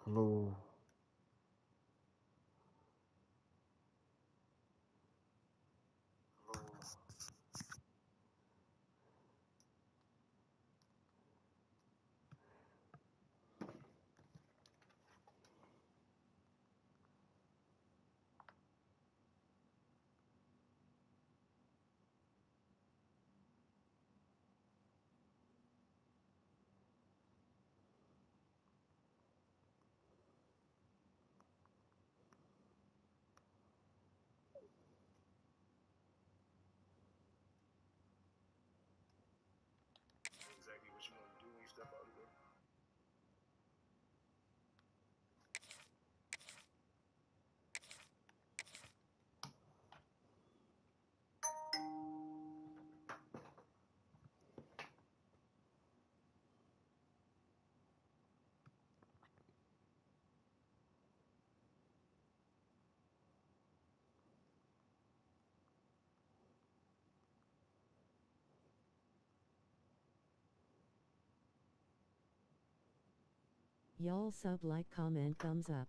Hello. Exactly what you want to do when you step out of there. Y'all sub, like, comment, thumbs up.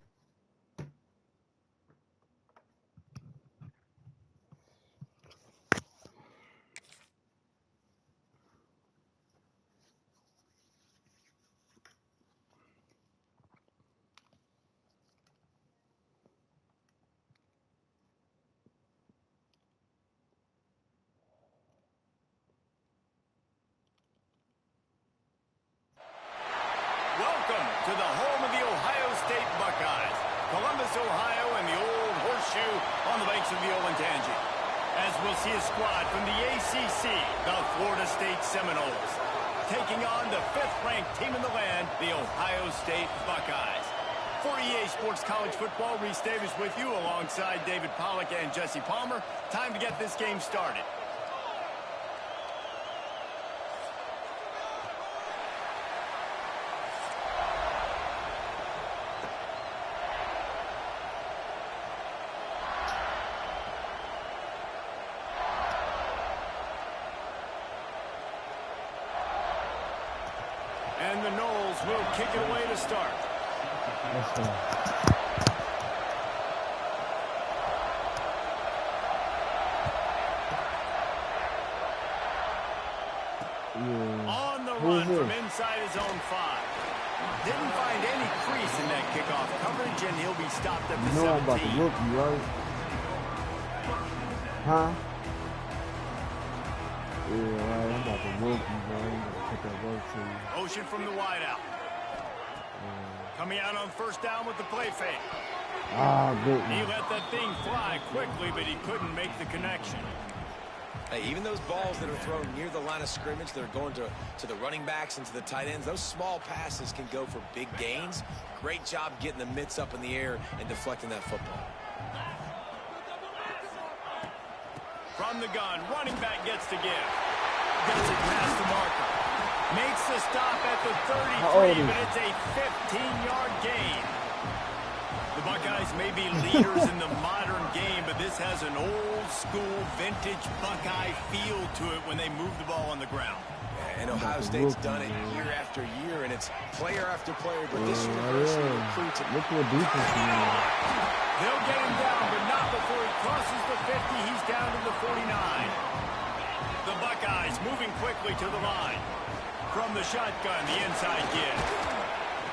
Welcome to the home of the Ohio State Buckeyes, Columbus, Ohio, and the old horseshoe on the banks of the Olentangy. As we'll see a squad from the ACC, the Florida State Seminoles, taking on the fifth-ranked team in the land, the Ohio State Buckeyes. For EA Sports College Football, Reese Davis with you alongside David Pollack and Jesse Palmer. Time to get this game started. And the Noles will kick it away to start. Let's go. On the run from inside his own 5. Didn't find any crease in that kickoff coverage, and he'll be stopped at the You know I'm about to 17. whoop you, right? Huh? Yeah, right. I'm about to whoop you, bro. I'm about to put that work to you. Motion from the wideout. Coming out on first down with the play fake. Good. He let that thing fly quickly, but he couldn't make the connection. Hey, even those balls that are thrown near the line of scrimmage that are going to the running backs and to the tight ends, those small passes can go for big gains. Great job getting the mitts up in the air and deflecting that football. From the gun, running back gets to give. Gets it past the marker. Makes the stop at the 33, but it's a 15-yard gain. The Buckeyes may be leaders in the modern game, but this has an old-school, vintage Buckeye feel to it when they move the ball on the ground. And Ohio State's done it year after year, and it's player after player, but this university recruits it. Look what defense he is. They'll get him down, but not before he crosses the 50. He's down to the 49. The Buckeyes moving quickly to the line. From the shotgun, the inside give.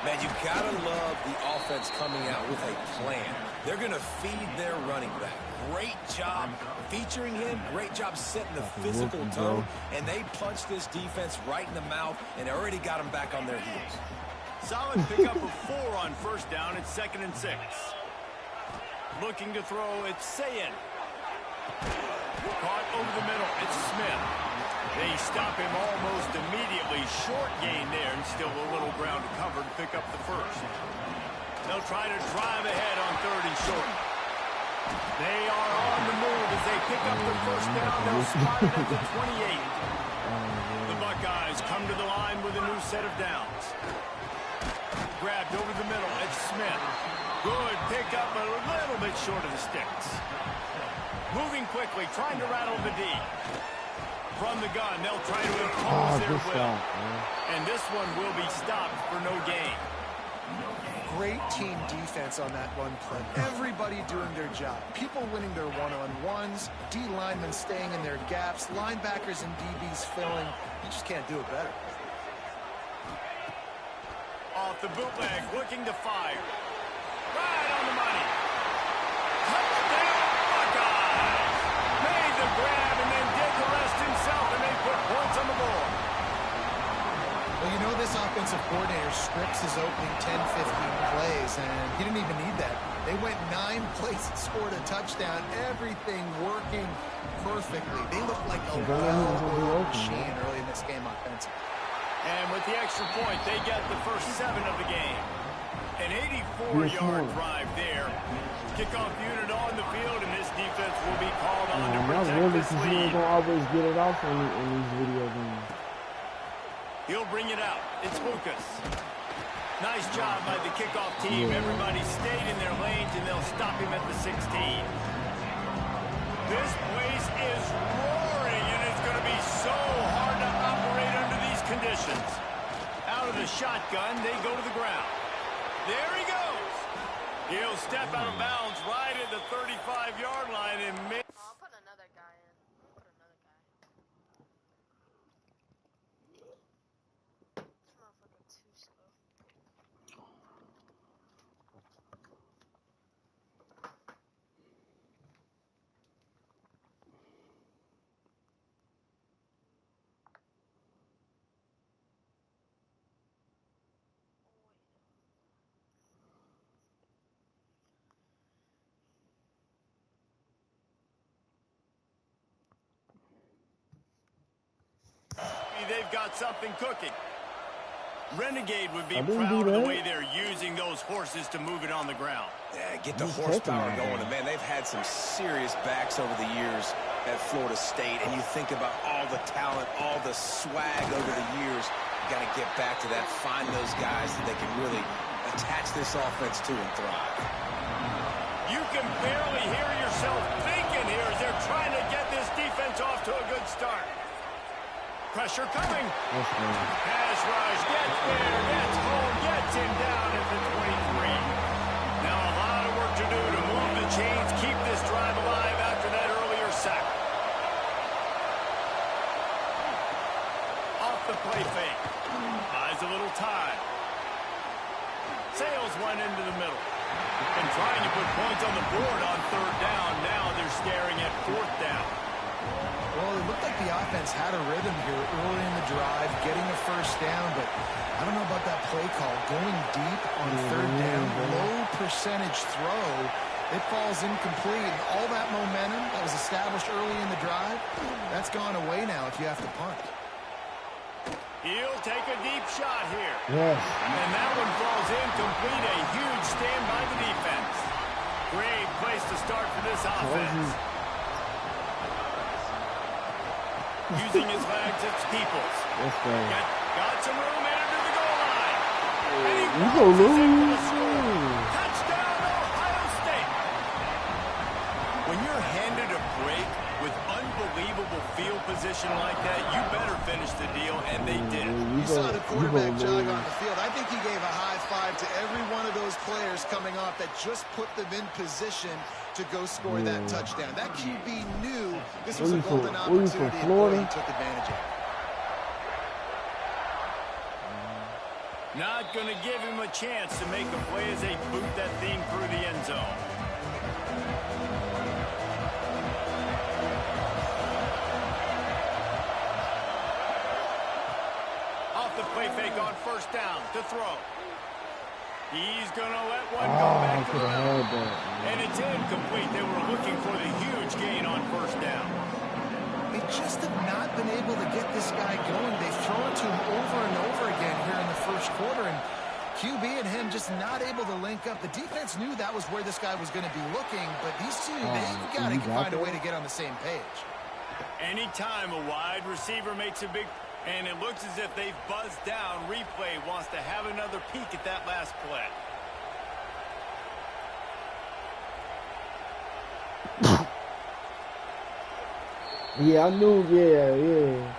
Man, you gotta love the offense coming out with a plan. They're gonna feed their running back. Great job featuring him. Great job setting the physical tone. And they punched this defense right in the mouth and already got them back on their heels. Solid pickup of 4 on first down. It's 2nd and 6. Looking to throw, it's Sayin. Caught over the middle, it's Smith. They stop him almost immediately. Short gain there, and still a little ground to cover to pick up the first. They'll try to drive ahead on 3rd and short. They are on the move as they pick up the first down. They'll spot it at the 28. The Buckeyes come to the line with a new set of downs. Grabbed over the middle, it's Smith. Good pickup, but a little bit short of the sticks. Moving quickly, trying to rattle the D. From the gun, they'll try to impose their will. And this one will be stopped for no gain. Great team defense on that run play. Everybody doing their job. People winning their one-on-ones, D linemen staying in their gaps, linebackers and DBs filling. You just can't do it better. Off the bootleg, looking to fire. Right on the money. Touchdown, Buckeyes! Made the grab and then did the rest himself, and they put points on the board. Well, you know this offensive coordinator scripts his opening 10, 15 plays, and he didn't even need that. They went 9 plays and scored a touchdown. Everything working perfectly. They look like a well-oiled machine early in this game offensively. And with the extra point, they get the first 7 of the game. An 84-yard drive there. Kickoff unit on the field, and this defense will be called on to protect this lead. You ain't gonna always get it off in these video games. He'll bring it out. It's Lucas. Nice job by the kickoff team. Everybody stayed in their lanes, and they'll stop him at the 16. This place is roaring, and it's going to be so hard to operate under these conditions. Out of the shotgun, they go to the ground. There he goes. He'll step out of bounds right at the 35-yard line and make... I'll put another guy in. Put another guy. This motherfucker too slow. They've got something cooking. Renegade would be proud of the way they're using those horses to move it on the ground. Yeah, get the horsepower going. And man, they've had some serious backs over the years at Florida State. And you think about all the talent, all the swag over the years. You got to get back to that, find those guys that they can really attach this offense to and thrive. You can barely hear yourself thinking here as they're trying to get this defense off to a good start. Pressure coming. Pass rush, gets there, gets home, gets him down at the 23. Now a lot of work to do to move the chains, keep this drive alive after that earlier sack. Off the play fake. Buys a little time. Sales went into the middle. And trying to put points on the board on 3rd down. Now they're staring at 4th down. Well, it looked like the offense had a rhythm here early in the drive, getting a first down, but I don't know about that play call. Going deep on 3rd down, low percentage throw, it falls incomplete. And all that momentum that was established early in the drive, that's gone away now if you have to punt. He'll take a deep shot here. Yes. And that one falls incomplete. A huge stand by the defense. Great place to start for this offense. Using his legs, it's Peoples. Got some room into the goal line. And he walks us in for the score. Touchdown, Ohio State. When you're handed a break with unbelievable field position like that, you better finish the deal, and they did. You saw the quarterback jog on the field. I think he gave a high five to every one of those players coming off that just put them in position to go score that touchdown. That QB knew this was a golden opportunity, and he took advantage of it. Not going to give him a chance to make a play as they boot that thing through the end zone. Off the play fake on 1st down to throw. He's going to let one go back to the road. And it's incomplete. They were looking for the huge gain on 1st down. They just have not been able to get this guy going. They've thrown to him over and over again here in the 1st quarter, and QB and him just not able to link up. The defense knew that was where this guy was going to be looking, but these two, they've got to find a way to get on the same page. Anytime a wide receiver makes a big... And it looks as if they've buzzed down. Replay wants to have another peek at that last play. Yeah, I knew, yeah.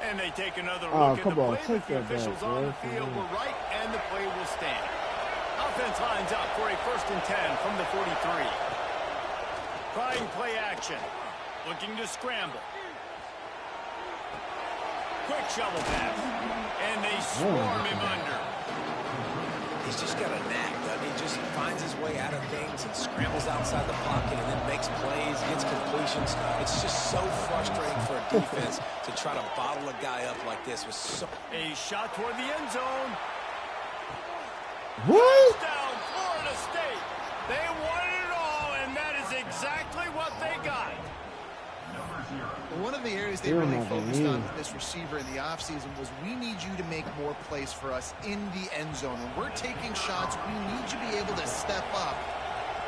And they take another look at the play. Take the that officials back, on the field were right, and the play will stand. Offense lines up for a 1st and 10 from the 43. Trying play action. Looking to scramble. Quick shovel pass. And they swarm him under. He's just got a knack, doesn't he? Just finds his way out of things and scrambles outside the pocket and then makes plays, gets completions. It's just so frustrating for a defense to try to bottle a guy up like this. With a shot toward the end zone. What? Touchdown, Florida State. They wanted it all, and that is exactly what they got. One of the areas they really focused on with this receiver in the offseason was we need you to make more plays for us in the end zone. When we're taking shots, we need you to be able to step up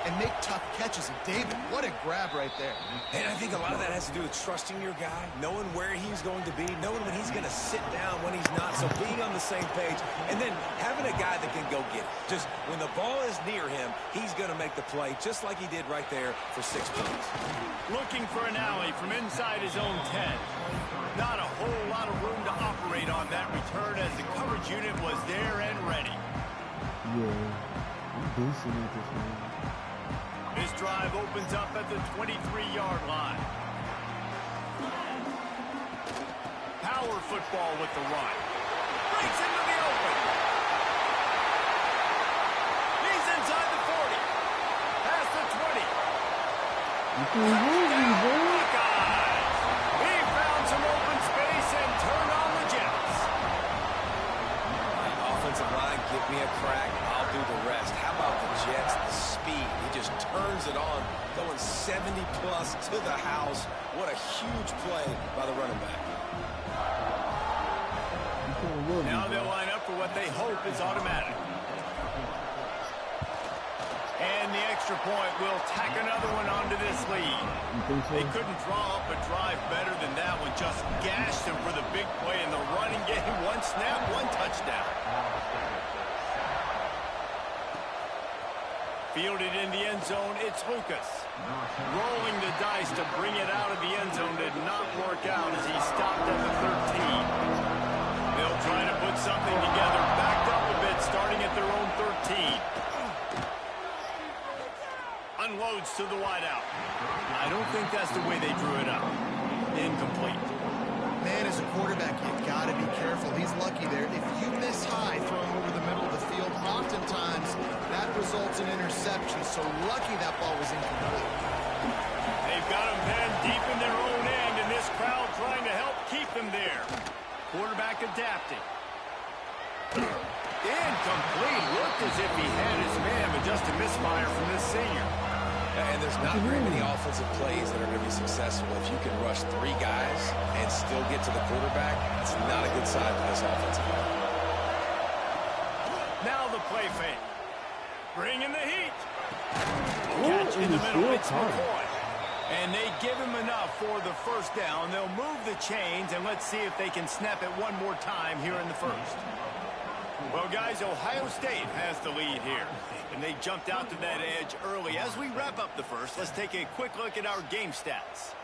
and make tough catches. And David, what a grab right there. And I think a lot of that has to do with trusting your guy, knowing where he's going to be, knowing when he's going to sit down, when he's not. So being on the same page, and then having a guy that can go get it. Just when the ball is near him, he's going to make the play, just like he did right there for 6 points. Looking for an alley from inside his own 10. Not a whole lot of room to operate on that return as the coverage unit was there and ready. Yeah, I'm decent at this one. This drive opens up at the 23-yard line. Power football with the run. Breaks into the open. He's inside the 40. Past the 20. Buckeyes. He found some open space and turned on the Jets. Offensive line, give me a crack. I'll do the rest. How about the Jets? The speed. He just turns it on, going 70-plus to the house. What a huge play by the running back. Now they'll line up for what they hope is automatic. And the extra point will tack another one onto this lead. They couldn't draw up a drive better than that one. Just gashed him for the big play in the running game. One snap, one touchdown. Fielded in the end zone, it's Lucas. Rolling the dice to bring it out of the end zone did not work out as he stopped at the 13. They'll try to put something together, backed up a bit, starting at their own 13. Unloads to the wideout. I don't think that's the way they drew it up. Incomplete. Man, as a quarterback, you've got to be careful. He's lucky there. If you miss high throwing over the middle of the field, oftentimes that results in interception. So lucky that ball was incomplete. They've got him then deep in their own end, and this crowd trying to help keep them there. Quarterback adapting. Incomplete. Looked as if he had his man, but just a misfire from this senior. And there's not very many offensive plays that are going to be successful. If you can rush 3 guys and still get to the quarterback, that's not a good sign for this offensive line. Now the play fake. Bring in the heat. Catch in the middle. It's McCoy. And they give him enough for the first down. They'll move the chains, and let's see if they can snap it one more time here in the first. Well, guys, Ohio State has the lead here. And they jumped out to that edge early. As we wrap up the first, let's take a quick look at our game stats.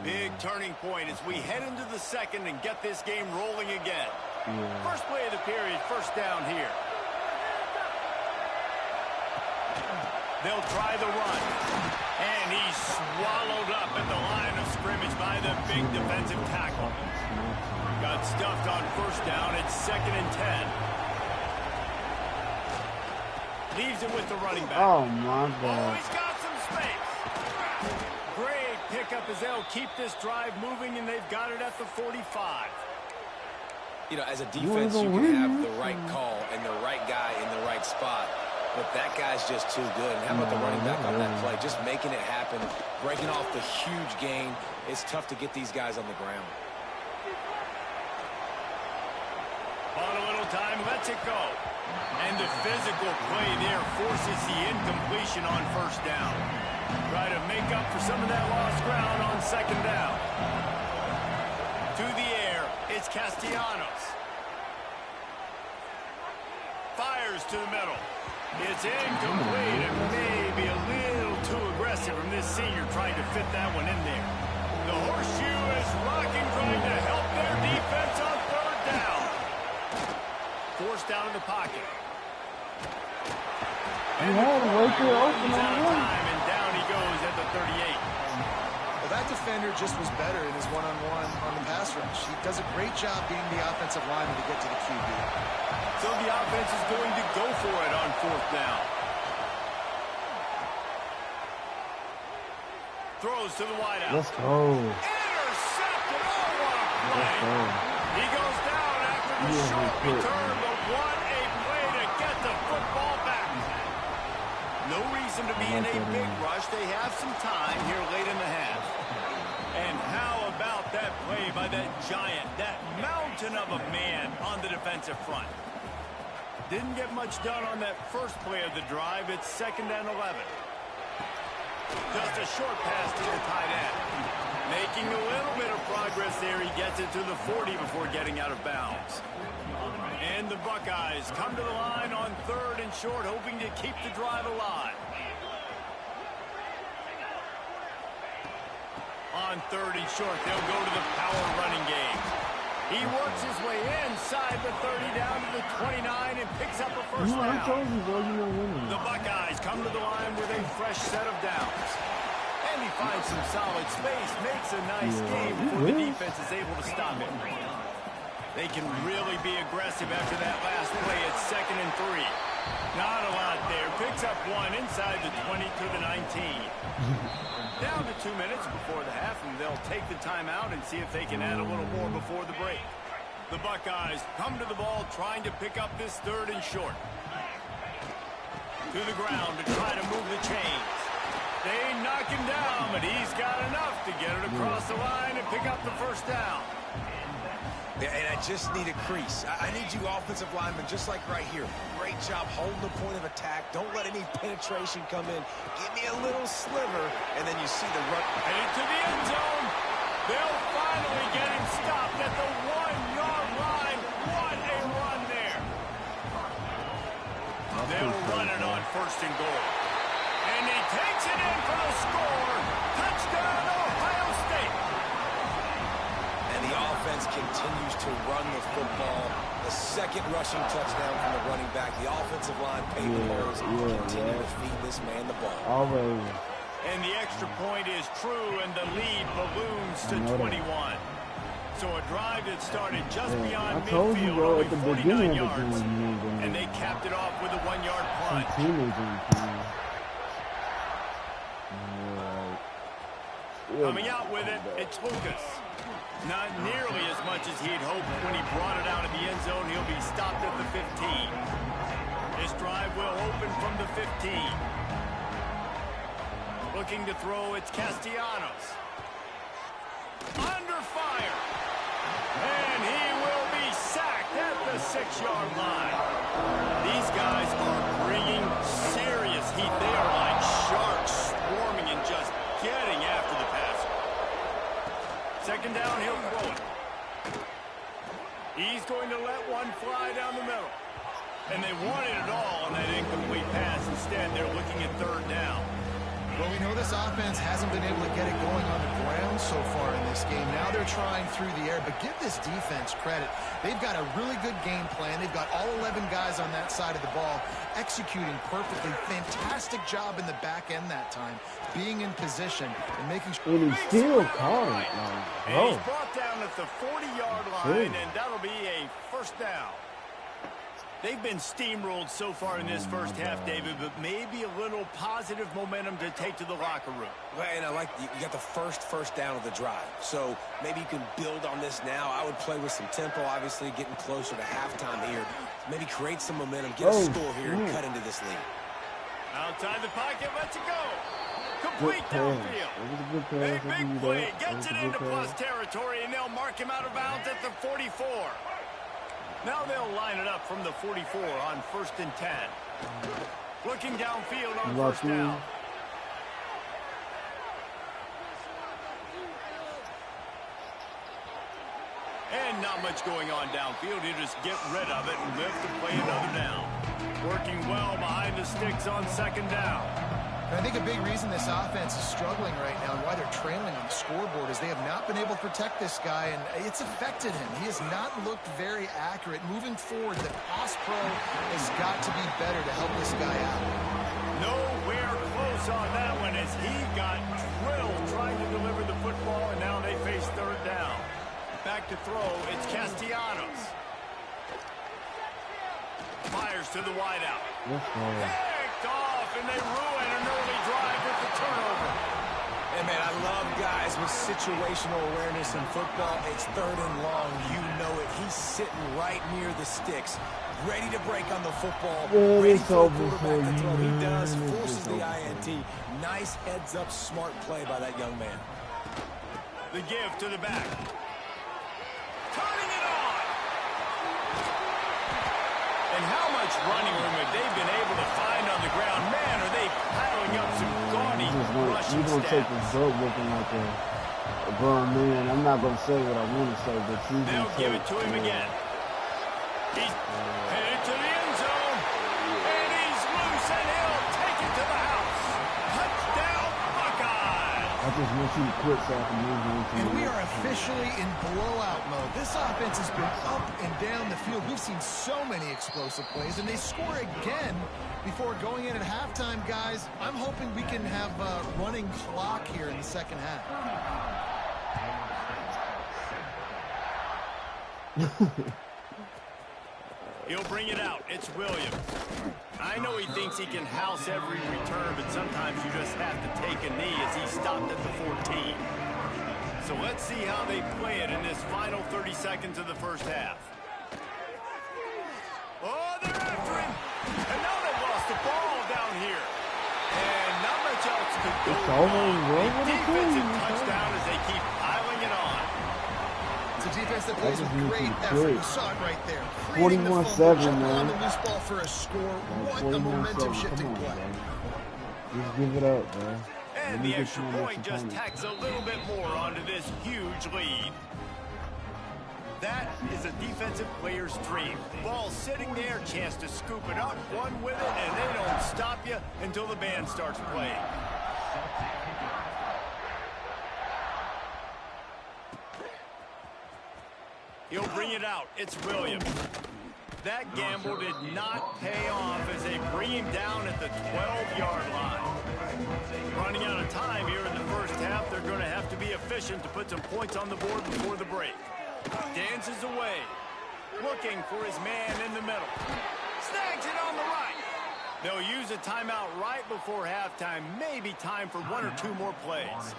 Big turning point as we head into the second and get this game rolling again. First play of the period, first down here. They'll try the run. And he's swallowed up at the line of scrimmage by the big defensive tackle. Got stuffed on first down. It's 2nd and 10. Leaves it with the running back. Oh, my God. Oh, he's got some space. Great pickup as they'll keep this drive moving, and they've got it at the 45. You know, as a defense, you can have the right call and the right guy in the right spot, but that guy's just too good. And how about the running back on that play? Just making it happen, breaking off the huge gain. It's tough to get these guys on the ground. On a little time, lets it go. And the physical play there forces the incompletion on first down. Try to make up for some of that lost ground on second down. To the air, it's Castellanos. Fires to the middle. It's incomplete and maybe a little too aggressive from this senior trying to fit that one in there. The horseshoe is rocking, trying to help their defense on third down. Forced out of the pocket. And the had him right there open runs on out the of run. time, and down he goes at the 38. Well, that defender just was better in his one-on-one on the pass rush. He does a great job being the offensive lineman to get to the QB. So the offense is going to go for it on 4th down. Throws to the wideout. Let's go. Intercepted. Oh, what a play. Let's go. He goes down after the Yeah, short he quit. return, but what a play to get the football back. No reason to be in a big rush. They have some time here late in the half. And how about that play by that giant, that mountain of a man on the defensive front? Didn't get much done on that first play of the drive. It's 2nd and 11. Just a short pass to the tight end. Making a little bit of progress there. He gets it to the 40 before getting out of bounds. And the Buckeyes come to the line on 3rd and short, hoping to keep the drive alive. On 3rd and short, they'll go to the power running game. He works his way inside the 30 down to the 29 and picks up a first I down. told you, bro, you're winning. The Buckeyes come to the line with a fresh set of downs. And he finds some solid space, makes a nice game before the defense is able to stop him. They can really be aggressive after that last play at 2nd and 3. Not a lot there. Picks up 1 inside the 20 to the 19. Down to 2 minutes before the half, and they'll take the timeout and see if they can add a little more before the break. The Buckeyes come to the ball trying to pick up this 3rd and short. To the ground to try to move the chains. They knock him down, but he's got enough to get it across the line and pick up the first down. Yeah, and I just need a crease. I need you offensive linemen, just like right here. Great job holding the point of attack. Don't let any penetration come in. Give me a little sliver, and then you see the run. Headed to the end zone. They'll finally get him stopped at the 1-yard line. What a run there. They'll run it on 1st and goal. And he takes it in for the score. Touchdown, Ohio State. And the offense continues to run the football. The 2nd rushing touchdown from the running back. The offensive line paid the balls and continue to feed this man the ball. Always. And the extra point is true, and the lead balloons to 21. So a drive that started just beyond I told you, midfield, bro, only at the 49 beginning of the yards. game, And they capped it off with a 1-yard plunge. Coming out with it, it's Lucas. Not nearly as much as he'd hoped when he brought it out of the end zone. He'll be stopped at the 15. This drive will open from the 15. Looking to throw, it's Castellanos. Under fire. And he will be sacked at the 6-yard line. These guys are bringing serious heat. They are like sharks swarming and just getting after the passer. 2nd down, he'll throw it. He's going to let one fly down the middle. And they wanted it all on that incomplete pass. Instead, they're looking at 3rd down. Well, we know this offense hasn't been able to get it going on the ground so far in this game. Now they're trying through the air, but give this defense credit. They've got a really good game plan. They've got all 11 guys on that side of the ball executing perfectly. Fantastic job in the back end that time, being in position and making sure. And he still caught it. And he's brought down at the 40-yard line, and that'll be a 1st down. They've been steamrolled so far in this first half, David, but maybe a little positive momentum to take to the locker room. Well, and I like you got the first down of the drive. So maybe you can build on this now. I would play with some tempo, obviously getting closer to halftime here. Maybe create some momentum, get a score here, and cut into this lead. Outside the pocket, lets it go. Complete downfield. A big play, gets it into plus territory, and they'll mark him out of bounds at the 44. Now they'll line it up from the 44 on 1st and 10. Looking downfield on 1st down. And not much going on downfield. You just get rid of it and live to play another down. Working well behind the sticks on 2nd down. I think a big reason this offense is struggling right now and why they're trailing on the scoreboard is they have not been able to protect this guy, and it's affected him. He has not looked very accurate. Moving forward, the pass pro has got to be better to help this guy out. Nowhere close on that one as he got drilled trying to deliver the football, and now they face third down. Back to throw, it's Castellanos. Fires to the wideout. Picked off, and they ruin an early drive with the turnover. Hey, man, I love guys with situational awareness in football. It's third and long. You know it. He's sitting right near the sticks, ready to break on the football, ready for the quarterback to throw. He does, forces the INT. Nice heads-up, smart play by that young man. The give to the back. Turning it on. And how much running room have they been able to find on the ground? Man, are they piling up some gaudy rushing You're going to take stats. this dub looking like a grown man. I'm not going to say what I want to say, but you They'll give it to him again. He's headed to the end zone. And he's loose, and he'll take it to the house. Touchdown, Buckeyes. I just want you to quit so I can move on to And the we next are one. officially in blowout mode. This offense has been up and down the field. We've seen so many explosive plays, and they score again before going in at halftime, guys. I'm hoping we can have a running clock here in the second half. He'll bring it out. It's Williams. I know he thinks he can house every return, but sometimes you just have to take a knee as he stopped at the 14. So let's see how they play it in this final 30 seconds of the first half. Oh, they're after him. And now they've lost the ball down here. And not much else could go It's over. wrong. Roll A with it, defensive too. touchdown as they keep piling it on. It's a defense that plays with just need great to effort. quit. You saw it right there. Creating the 41-7, fumble, jumping man. on the loose ball for a score. What a 41-7. momentum-shifting Come on, play. bro. Just give it up, bro. And Let me the get extra you on this point just opponent. tacks a little bit more onto this huge lead. That is a defensive player's dream. Ball sitting there, chance to scoop it up, one with it, and they don't stop you until the band starts playing. He'll bring it out. It's Williams. That gamble did not pay off as they bring him down at the 12-yard line. Running out of time here in the first half, they're going to have to be efficient to put some points on the board before the break. Dances away, looking for his man in the middle. Snags it on the right. They'll use a timeout right before halftime. Maybe time for one or two more plays.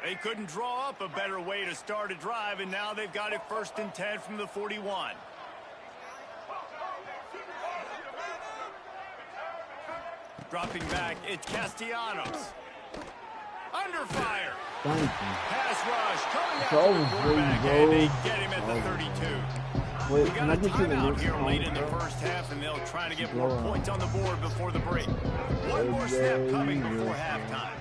They couldn't draw up a better way to start a drive, and now they've got it 1st and 10 from the 41. Dropping back, it's Castellanos. Under fire. Thank you. Pass rush coming It's out to over the for you, quarterback, bro. and they get him at the 32. Wait, We can got I a get you the timeout next here late in the one, bro? first half, and they'll try to get Blow more out. points on the board before the break. One more snap coming before halftime.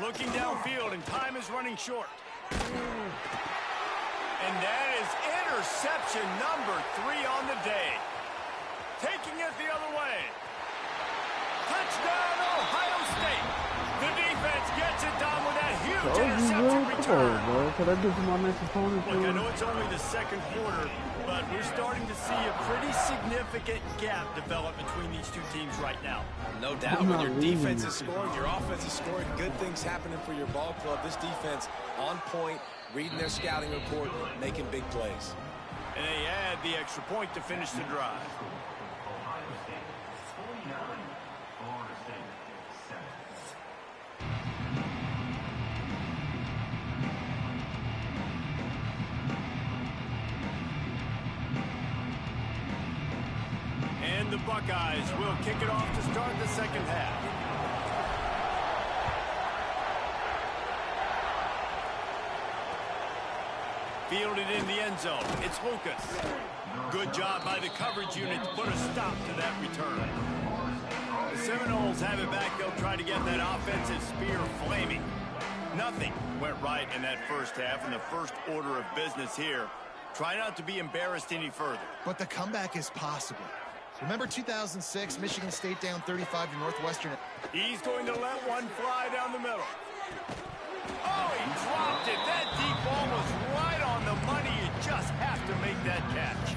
Looking downfield, and time is running short. And that is interception number 3 on the day. Taking it the other way. Touchdown, Ohio State. The defense gets it done with that huge Told you, interception bro. Come return. on, bro. Can I get to my next opponent, Look, I please? know it's only the second quarter, but we're starting to see a pretty significant gap develop between these two teams right now. No doubt. I'm When not your leaving defense you. is scoring, your offense is scoring, good things happening for your ball club. This defense on point, reading their scouting report, making big plays. And they add the extra point to finish the drive. And the Buckeyes will kick it off to start the second half. Fielded in the end zone. It's Lucas. Good job by the coverage unit to put a stop to that return. The Seminoles have it back. They'll try to get that offensive spear flaming. Nothing went right in that first half, and the first order of business here. Try not to be embarrassed any further. But the comeback is possible. Remember 2006, Michigan State down 35 to Northwestern. He's going to let one fly down the middle. Oh, he to make that catch.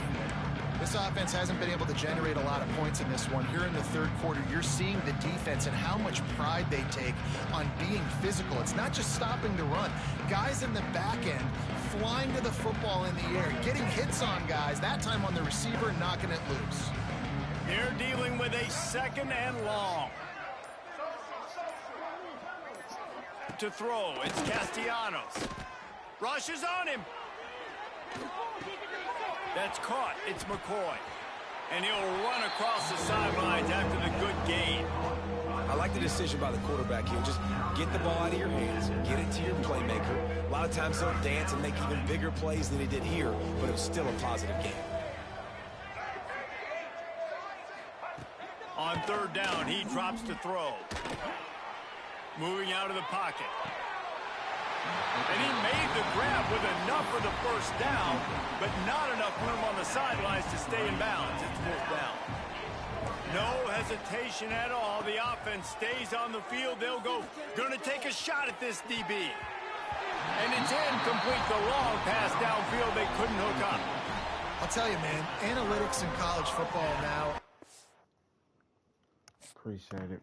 This offense hasn't been able to generate a lot of points in this one. Here in the third quarter, you're seeing the defense and how much pride they take on being physical. It's not just stopping the run. Guys in the back end flying to the football in the air, getting hits on guys, that time on the receiver, knocking it loose. They're dealing with a 2nd and long. To throw, it's Castellanos. Rushes on him. That's caught. It's McCoy. And he'll run across the sidelines after the good gain. I like the decision by the quarterback here. Just get the ball out of your hands, get it to your playmaker. A lot of times they'll dance and make even bigger plays than he did here, but it was still a positive game. On 3rd down, he drops to throw. Moving out of the pocket. And he made the grab with enough for the 1st down, but not enough room on the sidelines to stay in bounds. It's 4th down. No hesitation at all. The offense stays on the field. They'll going to take a shot at this DB. And it's incomplete. The long pass downfield they couldn't hook up. I'll tell you, man, analytics in college football now. Appreciate it.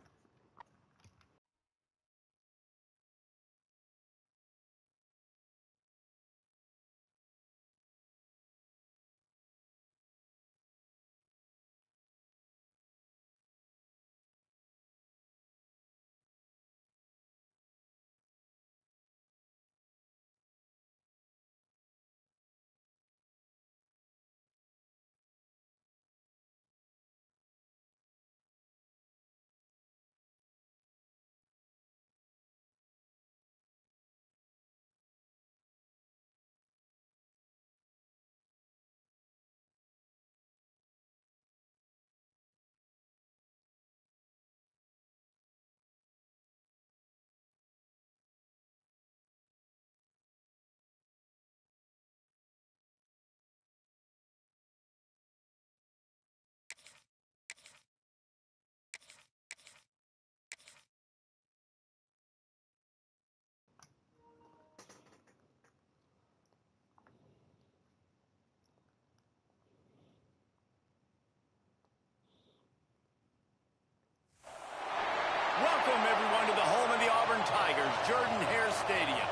Welcome, everyone, to the home of the Auburn Tigers, Jordan-Hare Stadium.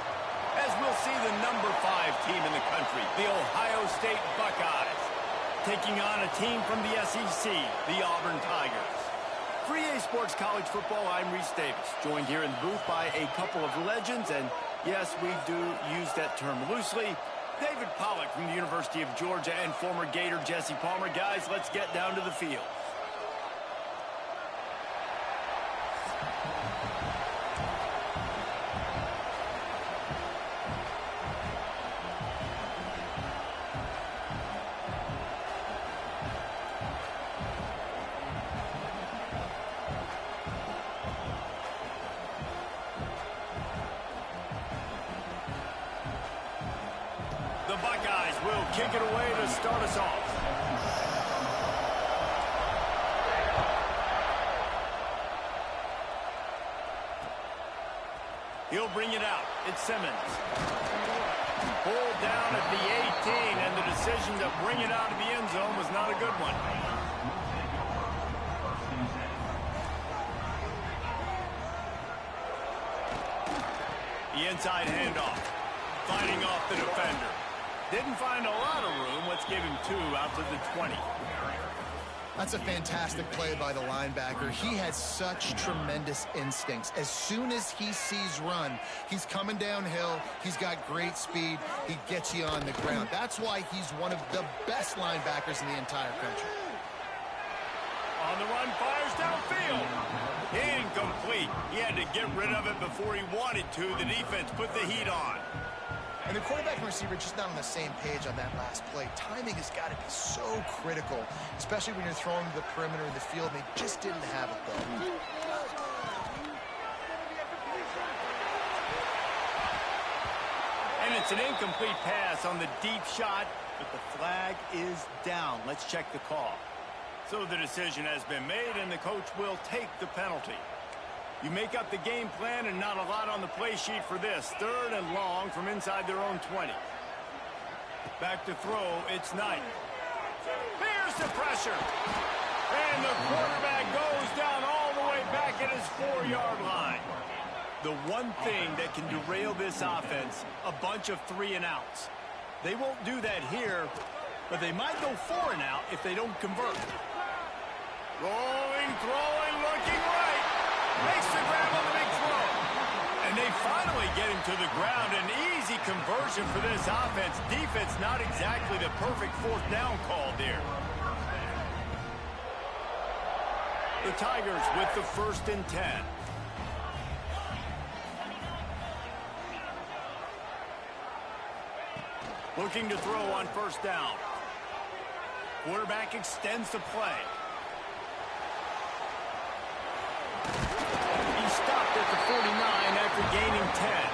As we'll see the number 5 team in the country, the Ohio State Buckeyes, taking on a team from the SEC, the Auburn Tigers. For EA Sports College Football, I'm Reese Davis, joined here in the booth by a couple of legends, and yes, we do use that term loosely. David Pollack from the University of Georgia and former Gator Jesse Palmer. Guys, let's get down to the field. The Buckeyes will kick it away to start us off. He'll bring it out. It's Simmons. Pulled down at the 18, and the decision to bring it out of the end zone was not a good one. The inside handoff. Fighting off the defender. Didn't find a lot of room. Let's give him 2 out to the 20. That's a fantastic play by the linebacker. He has such tremendous instincts. As soon as he sees run, he's coming downhill. He's got great speed. He gets you on the ground. That's why he's one of the best linebackers in the entire country. On the run, fires downfield. Incomplete. He had to get rid of it before he wanted to. The defense put the heat on. And the quarterback and receiver just not on the same page on that last play. Timing has got to be so critical, especially when you're throwing to the perimeter of the field. They just didn't have it, though. And it's an incomplete pass on the deep shot, but the flag is down. Let's check the call. So the decision has been made, and the coach will take the penalty. You make up the game plan, and not a lot on the play sheet for this. 3rd and long from inside their own 20. Back to throw, it's Knight. Here's the pressure. And the quarterback goes down all the way back at his 4-yard line. The one thing that can derail this offense, a bunch of 3-and-outs. They won't do that here, but they might go 4-and-out if they don't convert. Rolling, throwing, looking right. Makes the grab on the big throw. And they finally get him to the ground. An easy conversion for this offense. Defense not exactly the perfect 4th down call there. The Tigers with the 1st and 10. Looking to throw on 1st down. Quarterback extends the play. He stopped at the 49 after gaining 10.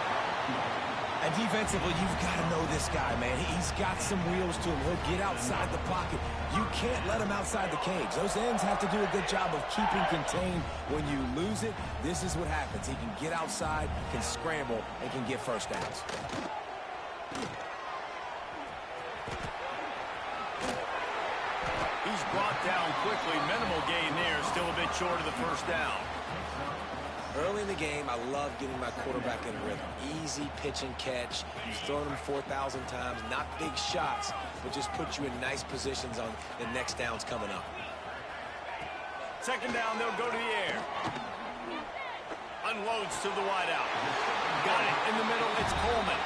And defensively, you've got to know this guy, man. He's got some wheels to him. He'll get outside the pocket. You can't let him outside the cage. Those ends have to do a good job of keeping contained. When you lose it, this is what happens. He can get outside, can scramble, and can get 1st downs. He's brought down quickly. Minimal gain there. Still a bit short of the 1st down. Early in the game, I love getting my quarterback in rhythm. Easy pitch and catch. You've thrown him 4,000 times. Not big shots, but just put you in nice positions on the next downs coming up. 2nd down, they'll go to the air. Unloads to the wideout. Got it in the middle. It's Coleman.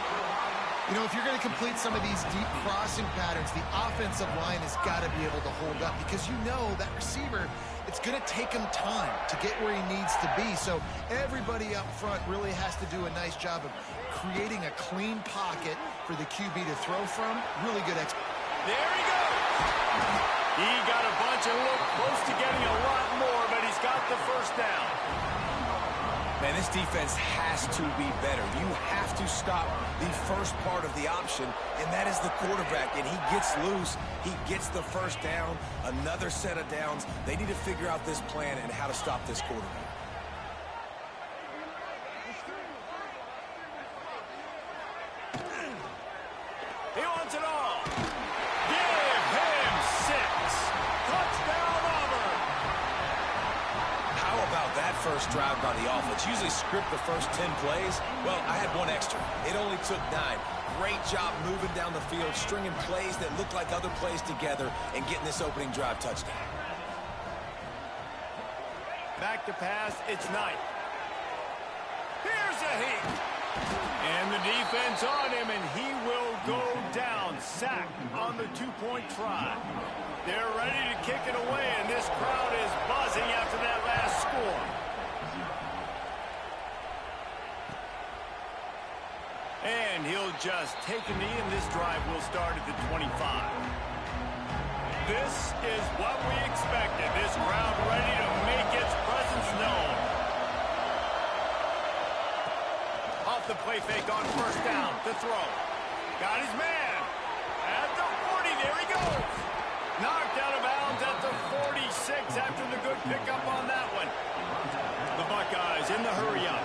You know, if you're going to complete some of these deep crossing patterns, the offensive line has got to be able to hold up because you know that receiver, it's going to take him time to get where he needs to be. So everybody up front really has to do a nice job of creating a clean pocket for the QB to throw from. Really good There he goes. He got a bunch and looked close to getting a lot more, but he's got the 1st down. Man, this defense has to be better. You have to stop the first part of the option, and that is the quarterback. And he gets loose. He gets the 1st down, another set of downs. They need to figure out this plan and how to stop this quarterback. He wants it all. Give him 6. Touchdown, Auburn. How about that first drive by the offense? Usually script the first 10 plays. Well, I had one extra. It only took 9. Great job moving down the field, stringing plays that look like other plays together, and getting this opening drive touchdown. Back to pass, it's Knight. Here's a heat. And the defense on him, and he will go down. Sacked on the 2-point try. They're ready to kick it away, and this crowd is buzzing after that last score. And he'll just take a knee, and this drive will start at the 25. This is what we expected. This crowd ready to make its presence known. Off the play fake on 1st down. The throw. Got his man. At the 40. There he goes. Knocked out of bounds at the 46 after the good pickup on that one. The Buckeyes in the hurry up.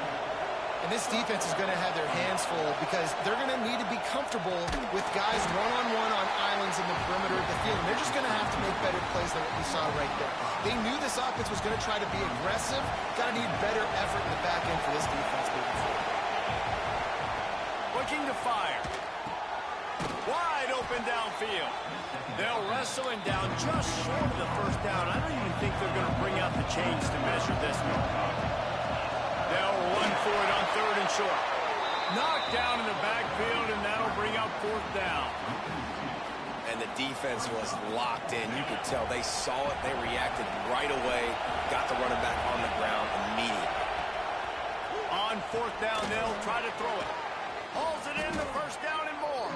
And this defense is going to have their hands full because they're going to need to be comfortable with guys one-on-one on islands in the perimeter of the field. And they're just going to have to make better plays than what we saw right there. They knew this offense was going to try to be aggressive. Got to need better effort in the back end for this defense moving forward. Looking to fire. Wide open downfield. They'll wrestle him down just short of the 1st down. I don't even think they're going to bring out the chains to measure this one. They'll run for it on 3rd and short. Knocked down in the backfield, and that'll bring up 4th down. And the defense was locked in. You could tell they saw it. They reacted right away. Got the running back on the ground immediately. On 4th down, they'll try to throw it. Hauls it in, the 1st down and more.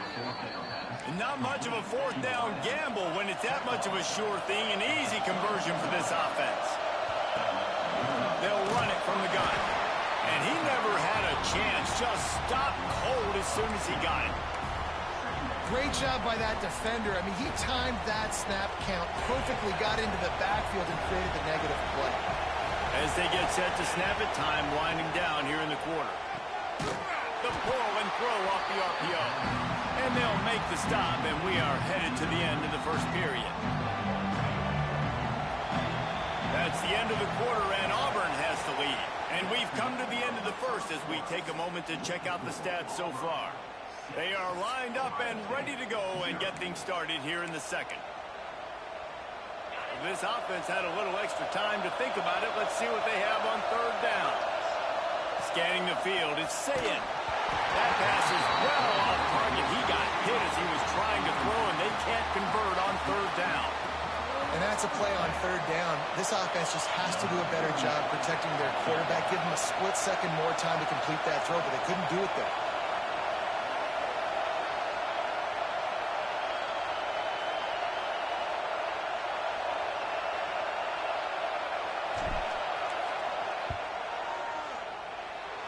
And not much of a 4th down gamble when it's that much of a sure thing. An easy conversion for this offense. They'll run it from the gun. And he never had a chance. Just stopped cold as soon as he got it. Great job by that defender. I mean, he timed that snap count perfectly, got into the backfield and created the negative play. As they get set to snap it, time winding down here in the quarter. The pull and throw off the RPO. And they'll make the stop, and we are headed to the end of the first period. That's the end of the quarter, and Auburn has the lead. And we've come to the end of the first as we take a moment to check out the stats so far. They are lined up and ready to go and get things started here in the second. This offense had a little extra time to think about it. Let's see what they have on third down. Scanning the field, it's Sayin. That pass is well off target. He got hit as he was trying to throw, and they can't convert on third down. And that's a play on third down. This offense just has to do a better job protecting their quarterback. Give them a split second more time to complete that throw, but they couldn't do it there.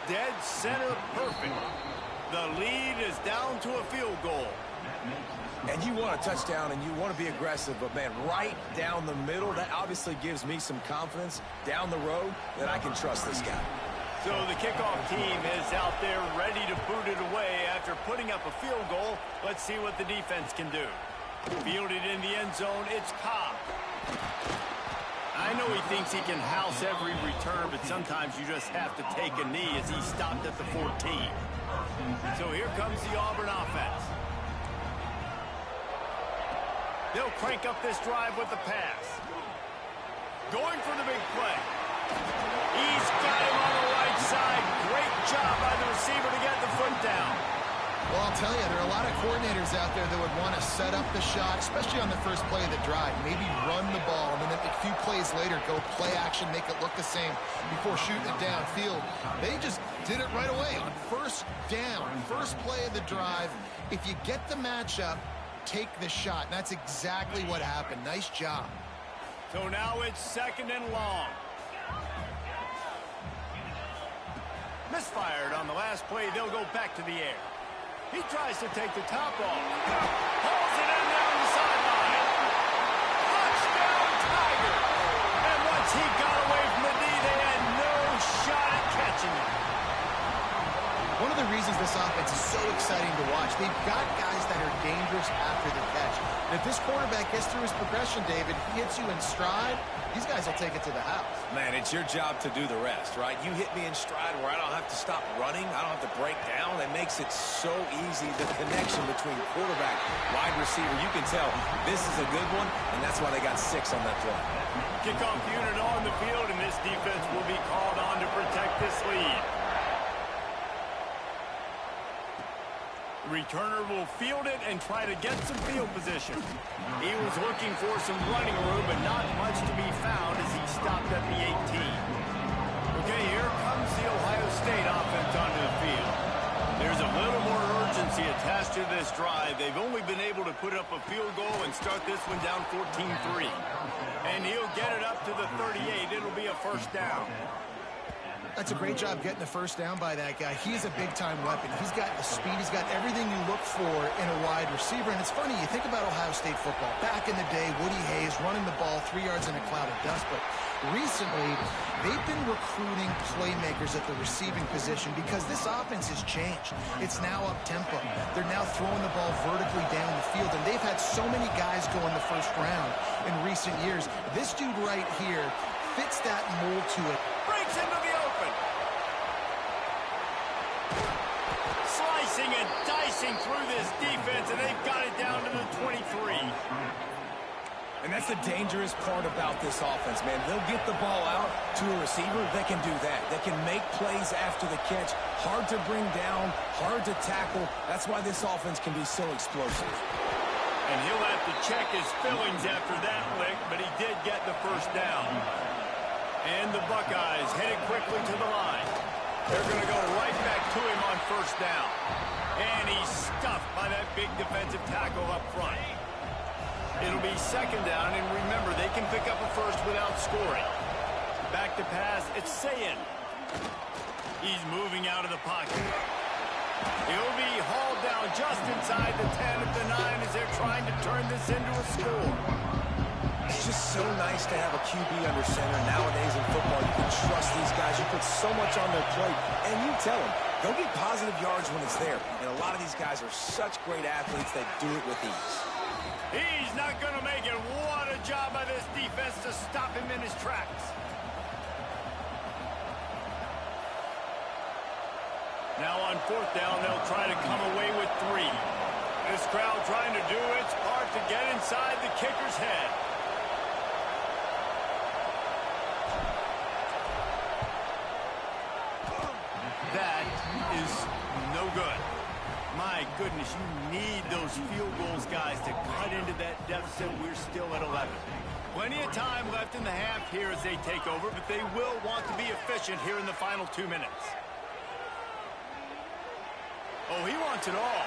Dead center perfect. The lead is down to a field goal. And you want a touchdown and you want to be aggressive, but, man, right down the middle, that obviously gives me some confidence down the road that I can trust this guy. So the kickoff team is out there ready to boot it away after putting up a field goal. Let's see what the defense can do. Fielded in the end zone, it's Cobb. I know he thinks he can house every return, but sometimes you just have to take a knee as he stopped at the 14. So here comes the Auburn offense. They'll crank up this drive with the pass. Going for the big play. He's got him on the right side. Great job by the receiver to get the foot down. Well, I'll tell you, there are a lot of coordinators out there that would want to set up the shot, especially on the first play of the drive. Maybe run the ball, and then a few plays later, go play action, make it look the same before shooting it downfield. They just did it right away on first down, first play of the drive. If you get the matchup, take the shot. And that's exactly what happened. Nice job. So now it's second and long. Misfired on the last play. They'll go back to the air. He tries to take the top off. Hauls it in down the sideline. Touchdown, Tiger. And once he got away from the knee, they had no shot at catching him. One of the reasons this offense is so exciting to watch, they've got guys that are dangerous after the catch. And if this quarterback gets through his progression, David, hits you in stride, these guys will take it to the house. Man, it's your job to do the rest, right? You hit me in stride where I don't have to stop running. I don't have to break down. It makes it so easy, the connection between quarterback, wide receiver. You can tell this is a good one, and that's why they got 6 on that play. Kickoff unit on the field, and this defense will be called on to protect this lead. Returner will field it and try to get some field position. He was looking for some running room, but not much to be found as he stopped at the 18. Okay, here comes the Ohio State offense onto the field. There's a little more urgency attached to this drive. They've only been able to put up a field goal and start this one down 14-3. And he'll get it up to the 38. It'll be a first down. That's a great job getting the first down by that guy. He's a big-time weapon. He's got the speed. He's got everything you look for in a wide receiver. And it's funny, you think about Ohio State football. Back in the day, Woody Hayes running the ball 3 yards in a cloud of dust. But recently, they've been recruiting playmakers at the receiving position because this offense has changed. It's now up-tempo. They're now throwing the ball vertically down the field. And they've had so many guys go in the first round in recent years. This dude right here fits that mold to it. Breaks into the open. Slicing and dicing through this defense, and they've got it down to the 23. And that's the dangerous part about this offense, man. They'll get the ball out to a receiver. They can do that. They can make plays after the catch. Hard to bring down, hard to tackle. That's why this offense can be so explosive. And he'll have to check his fillings after that lick, but he did get the first down. And the Buckeyes headed quickly to the line. They're going to go right back to him on first down. And he's stuffed by that big defensive tackle up front. It'll be second down, and remember, they can pick up a first without scoring. Back to pass, it's Sayin. He's moving out of the pocket. He'll be hauled down just inside the 10 at the 9 as they're trying to turn this into a score. It's just so nice to have a QB under center nowadays in football. You can trust these guys. You put so much on their plate, and you tell them, Go get positive yards when it's there. And a lot of these guys are such great athletes that do it with ease. He's not going to make it. What a job by this defense to stop him in his tracks. Now on fourth down, they'll try to come away with 3. This crowd trying to do its part to get inside the kicker's head. That is no good. My goodness, you need those field goals, guys, to cut into that deficit. We're still at 11. Plenty of time left in the half here as they take over, but they will want to be efficient here in the final 2 minutes. Oh, he wants it all.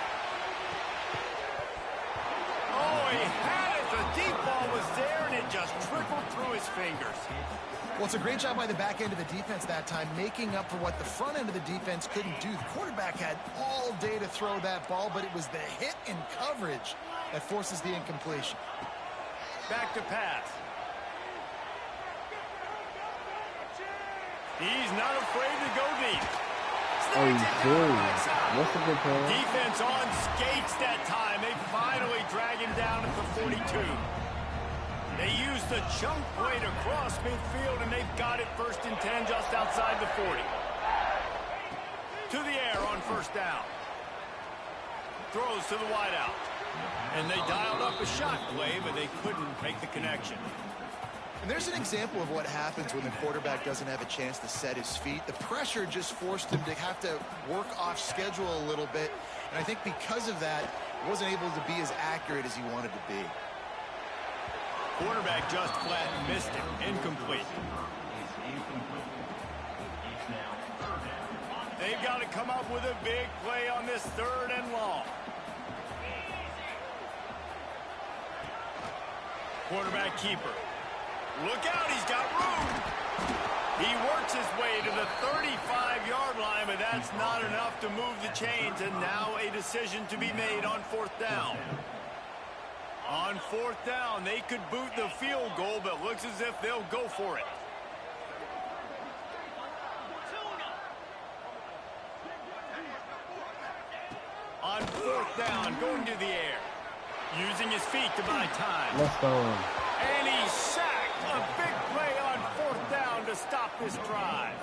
Oh, he had it. The deep ball was there, and it just trickled through his fingers. Well, it's a great job by the back end of the defense that time, making up for what the front end of the defense couldn't do. The quarterback had all day to throw that ball, but it was the hit and coverage that forces the incompletion. Back to pass. He's not afraid to go deep. Oh, he's good. What's a good play? Defense on skates that time. They finally drag him down at the 42. They used the chunk play to cross midfield, and they've got it 1st and 10 just outside the 40. To the air on first down. Throws to the wideout. And they dialed up a shot play, but they couldn't make the connection. And there's an example of what happens when the quarterback doesn't have a chance to set his feet. The pressure just forced him to have to work off schedule a little bit. And I think because of that, he wasn't able to be as accurate as he wanted to be. Quarterback just flat missed him. Incomplete. They've got to come up with a big play on this 3rd and long. Quarterback keeper. Look out, he's got room. He works his way to the 35-yard line, but that's not enough to move the chains, and now a decision to be made on 4th down. On 4th down, they could boot the field goal, but looks as if they'll go for it. On 4th down, going to the air. Using his feet to buy time. Let's go. And he's sacked. A big play on 4th down to stop this drive.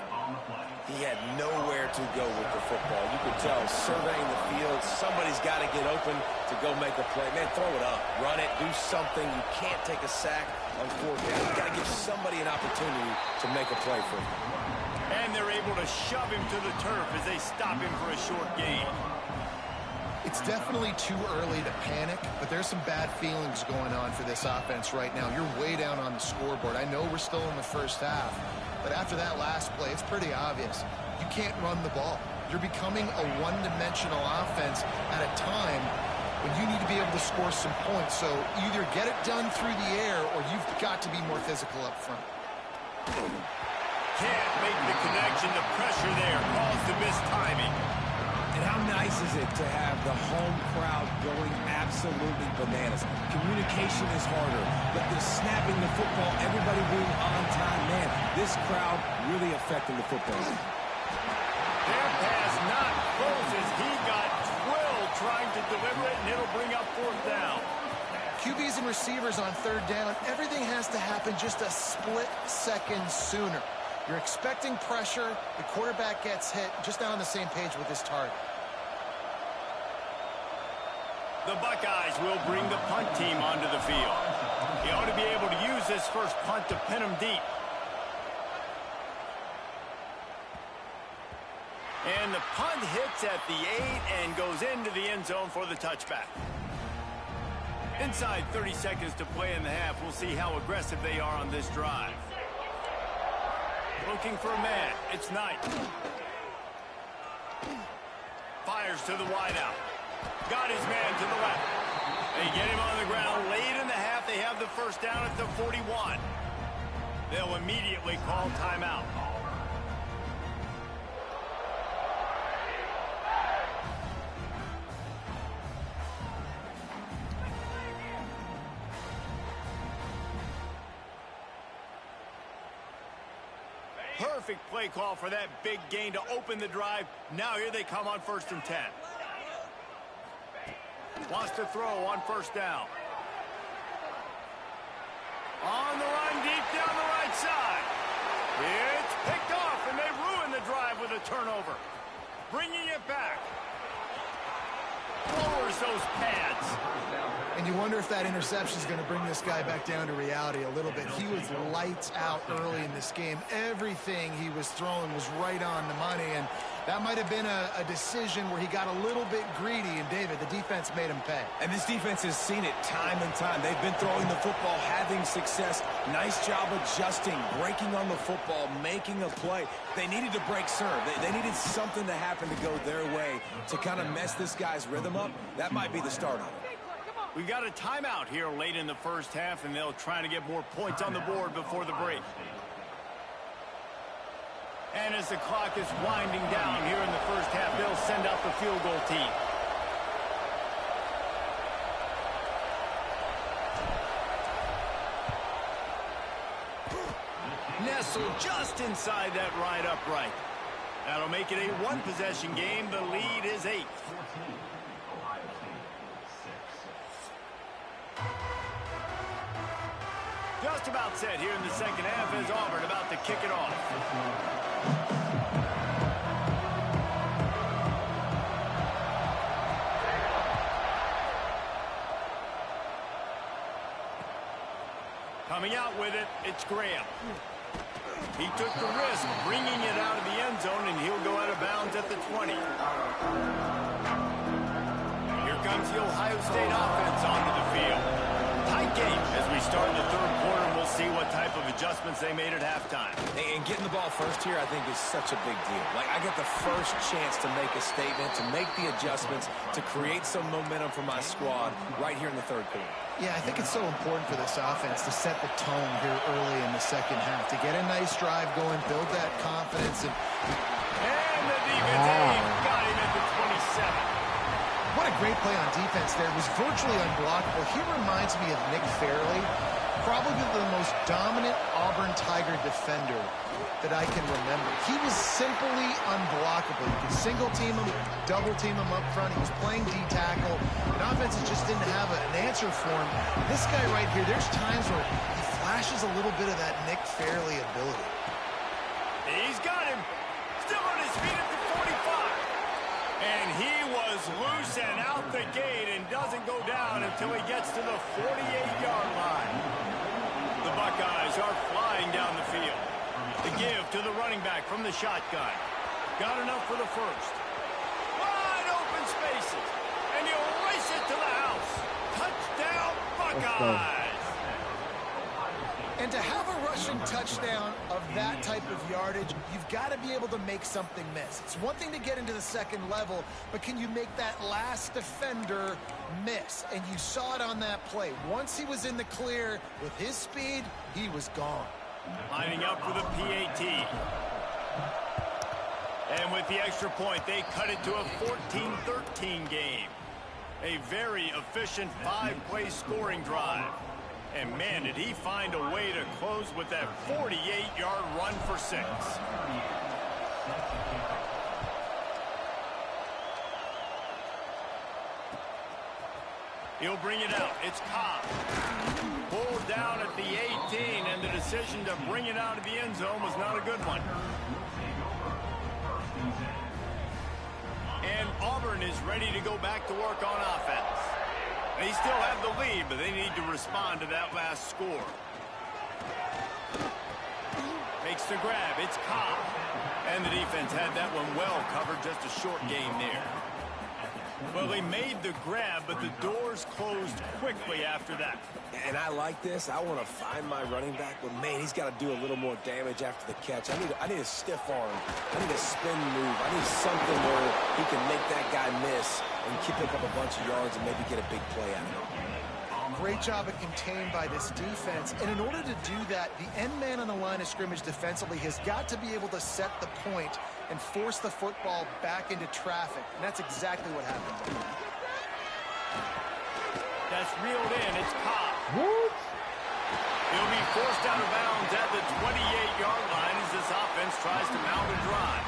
He had nowhere to go with the football. You could tell, surveying the field, somebody's got to get open to go make a play. Man, throw it up. Run it. Do something. You can't take a sack on 4th down. You got to give somebody an opportunity to make a play for him. And they're able to shove him to the turf as they stop him for a short gain. It's definitely too early to panic, but there's some bad feelings going on for this offense right now. You're way down on the scoreboard. I know we're still in the first half, but after that last play, it's pretty obvious. You can't run the ball. You're becoming a one-dimensional offense at a time when you need to be able to score some points. So either get it done through the air or you've got to be more physical up front. Can't make the connection. The pressure there caused the missed timing. And how nice is it to have the home crowd going absolutely bananas? Communication is harder, but the snapping the football, everybody being on time, man, this crowd really affecting the football. Their pass not close as he got drilled trying to deliver it, and it'll bring up 4th down. QBs and receivers on 3rd down, everything has to happen just a split second sooner. You're expecting pressure, the quarterback gets hit, just not on the same page with his target. The Buckeyes will bring the punt team onto the field. He ought to be able to use this first punt to pin him deep. And the punt hits at the 8 and goes into the end zone for the touchback. Inside 30 seconds to play in the half. We'll see how aggressive they are on this drive. Looking for a man. It's Knight. Fires to the wideout. Got his man to the left. They get him on the ground late in the half. They have the first down at the 41. They'll immediately call timeout. Perfect play call for that big gain to open the drive. Now here they come on 1st and 10. Wants to throw on 1st down. On the run, deep down the right side. It's picked off, and they ruin the drive with a turnover. Bringing it back. Lowers those pads. And you wonder if that interception is going to bring this guy back down to reality a little bit. He was lights out early in this game. Everything he was throwing was right on the money, and that might have been a decision where he got a little bit greedy, and David, the defense made him pay. And this defense has seen it time and time. They've been throwing the football, having success. Nice job adjusting, breaking on the football, making a play. They needed to break serve. They needed something to happen to go their way to kind of mess this guy's rhythm up. That might be the start of it. We've got a timeout here late in the first half, and they'll try to get more points on the board before the break. And as the clock is winding down here in the first half, they'll send out the field goal team. Nestled just inside that right upright. That'll make it a one-possession game. The lead is 8. Just about set here in the second half as Auburn about to kick it off. Coming out with it, it's Graham. He took the risk, bringing it out of the end zone, and he'll go out of bounds at the 20. Here comes the Ohio State offense onto the field. Tight game as we start in the third quarter, and we'll see what type of adjustments they made at halftime. And getting the ball first here, I think, is such a big deal. Like, I get the first chance to make a statement, to make the adjustments, to create some momentum for my squad right here in the third quarter. Yeah, I think it's so important for this offense to set the tone here early in the second half, to get a nice drive going, build that confidence. And the defense got him at the 27. What a great play on defense there. It was virtually unblockable. He reminds me of Nick Fairley, probably the most dominant Auburn Tiger defender that I can remember. He was simply unblockable. You could single team him, double team him up front. He was playing D-tackle, and offenses just didn't have an answer for him. This guy right here, there's times where he flashes a little bit of that Nick Fairley ability. He's got him. Still on his feet at the 45. And he was loose and out the gate and doesn't go down until he gets to the 48-yard line. The Buckeyes are flying down the field. The give to the running back from the shotgun. Got enough for the first. Wide open spaces. And he'll race it to the house. Touchdown, Buckeyes. And to have a rushing touchdown of that type of yardage, you've got to be able to make something miss. It's one thing to get into the second level, but can you make that last defender miss? And you saw it on that play. Once he was in the clear with his speed, he was gone. Lining up for the PAT. And with the extra point, they cut it to a 14-13 game. A very efficient 5-play scoring drive. And, man, did he find a way to close with that 48-yard run for 6. He'll bring it out. It's Cobb. Pulled down at the 18, and the decision to bring it out of the end zone was not a good one. And Auburn is ready to go back to work on offense. They still have the lead, but they need to respond to that last score. Makes the grab. It's Cobb. And the defense had that one well covered. Just a short game there. Well, they made the grab, but the doors closed quickly after that. And I like this. I want to find my running back, but, man, he's got to do a little more damage after the catch. I need a stiff arm. I need a spin move. I need something where he can make that guy miss and keep up a bunch of yards and maybe get a big play out of it. Great job of contained by this defense. And in order to do that, the end man on the line of scrimmage defensively has got to be able to set the point and force the football back into traffic. And that's exactly what happened. That's reeled in. It's Cobb. What? He'll be forced out of bounds at the 28-yard line as this offense tries to mount a drive.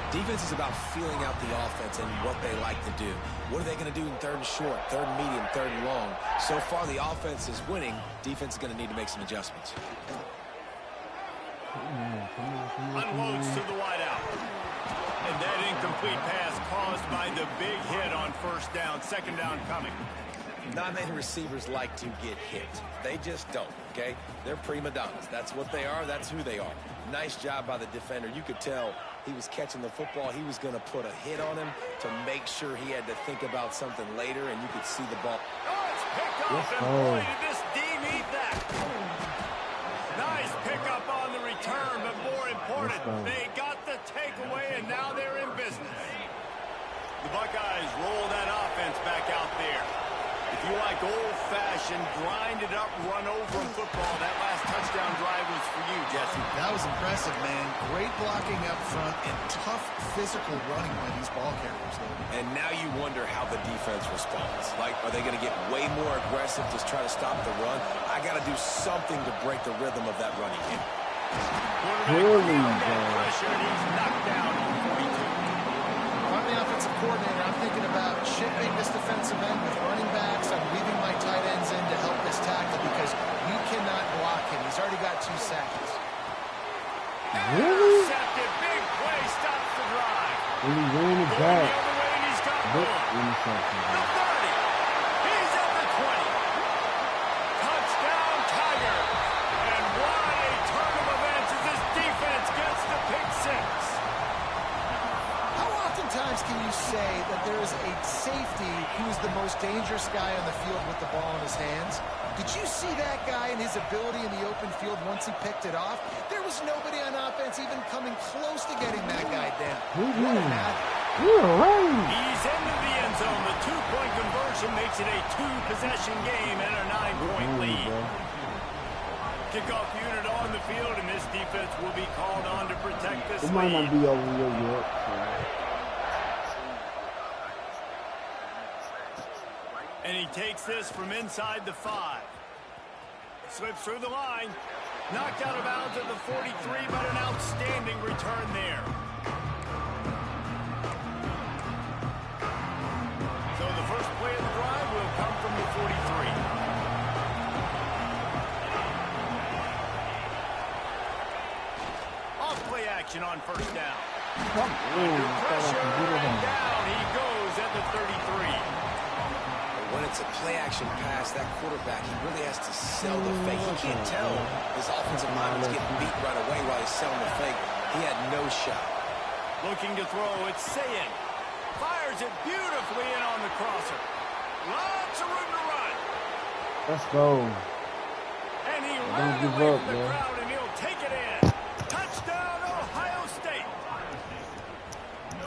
Defense is about feeling out the offense and what they like to do. What are they going to do in third and short, third and medium, third and long? So far, the offense is winning. Defense is going to need to make some adjustments. Unloads to the wideout. And that incomplete pass caused by the big hit on first down. Second down coming. Not many receivers like to get hit. They just don't, okay? They're prima donnas. That's what they are. That's who they are. Nice job by the defender. You could tell he was catching the football. He was going to put a hit on him to make sure he had to think about something later, and you could see the ball. Oh, it's picked off, and boy, did this D need that. Nice pickup on the return, but more important, they got the takeaway, and now they're in business. The Buckeyes roll that offense back out there. If you like old-fashioned, grinded-up, run-over football, that last touchdown drive was for you, Jesse. That was impressive, man. Great blocking up front and tough physical running by these ball carriers. And now you wonder how the defense responds. Like, are they going to get way more aggressive to try to stop the run? I got to do something to break the rhythm of that running game. Pressure, and he's knocked down on 42. I'm the offensive coordinator. I'm thinking about shipping this defensive end with running backs. I'm leaving my tight ends in to help this tackle because we cannot block him. He's already got 2 sacks. Really? Intercepted. Big play stops the drive. And he ran it Going back. the other way, and he's got Look, one. interception. The 30. He's at the 20. Touchdown, Tiger. And what a turn of events as this defense gets the pick 6. How oftentimes can you say that there is a safety who is the most dangerous guy on the field with the ball in his hands? Did you see that guy and his ability in the open field once he picked it off? There was nobody on offense even coming close to getting that guy down. What a magic. He's into the end zone. The 2-point conversion makes it a 2-possession game and a 9-point lead. Kickoff unit on the field, and this defense will be called on to protect this It might not lead. be over here yet. And he takes this from inside the 5. Slips through the line. Knocked out of bounds at the 43, but an outstanding return there. So the first play of the drive will come from the 43. Off play action on first down. Under pressure and down he goes at the 33. When it's a play-action pass, that quarterback, he really has to sell the fake. He can't tell his offensive lineman's getting beat right away while he's selling the fake. He had no shot. Looking to throw, it's Sayin. Fires it beautifully in on the crosser. Lots of room to run. Let's go. And he Don't ran give away up, from the man. crowd, and he'll take it in. Touchdown, Ohio State.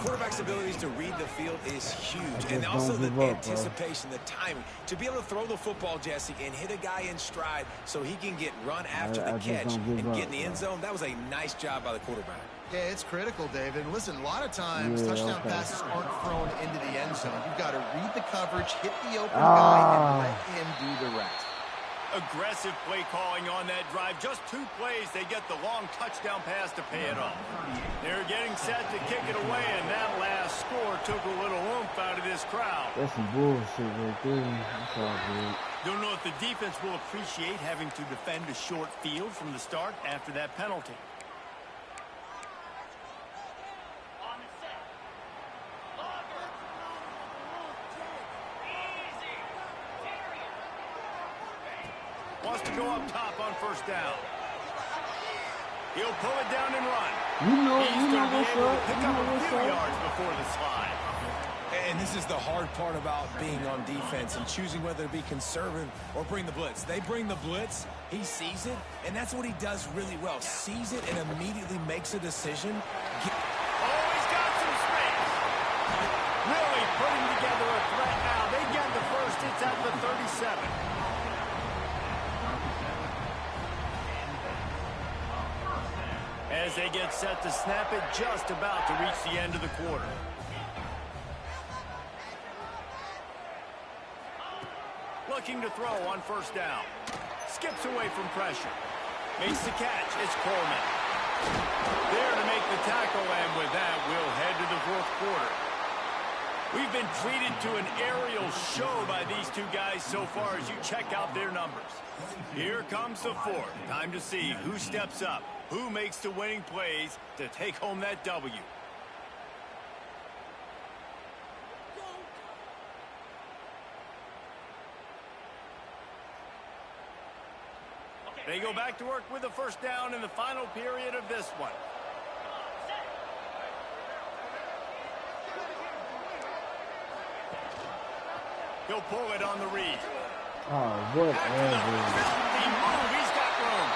Quarterback's abilities to read the field is huge. And Just also don't the give up, bro. anticipation, the timing. To be able to throw the football, Jesse, and hit a guy in stride so he can get run after I the just catch don't give and up, get in the end bro. zone, that was a nice job by the quarterback. Yeah, it's critical, David. And listen, a lot of times touchdown passes aren't thrown into the end zone. You've got to read the coverage, hit the open guy, and let him do the rest. Aggressive play calling on that drive. Just 2 plays, they get the long touchdown pass to pay it off. They're getting set to kick it away, and that last score took a little oomph out of this crowd. That's some bullshit right there. That's all good. Don't know if the defense will appreciate having to defend a short field from the start after that penalty. Wants to go up top on first down. He'll pull it down and run. You know He's going to be what's able to up. pick You up know a what's few up. yards before the slide. And this is the hard part about being on defense and choosing whether to be conservative or bring the blitz. They bring the blitz, he sees it, and that's what he does really well. Sees it and immediately makes a decision. Oh, he's got some space. Really putting together a threat now. They get the first. It's at the 37. As they get set to snap it, just about to reach the end of the quarter. Looking to throw on first down. Skips away from pressure. Makes the catch. It's Coleman. There to make the tackle, and with that, we'll head to the fourth quarter. We've been treated to an aerial show by these two guys so far as you check out their numbers. Here comes the fourth. Time to see who steps up, who makes the winning plays to take home that W. They go back to work with the first down in the final period of this one. He'll pull it on the read. Oh, whatever. Healthy move. He's got room.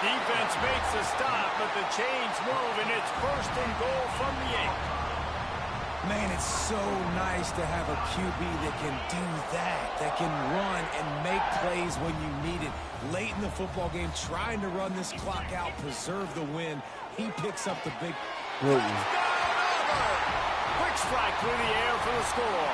Defense makes a stop, but the chains move, and it's first and goal from the 8. Man, it's so nice to have a QB that can do that can run and make plays when you need it. Late in the football game, trying to run this clock out, preserve the win. He picks up the big... Quick strike through the air for the score.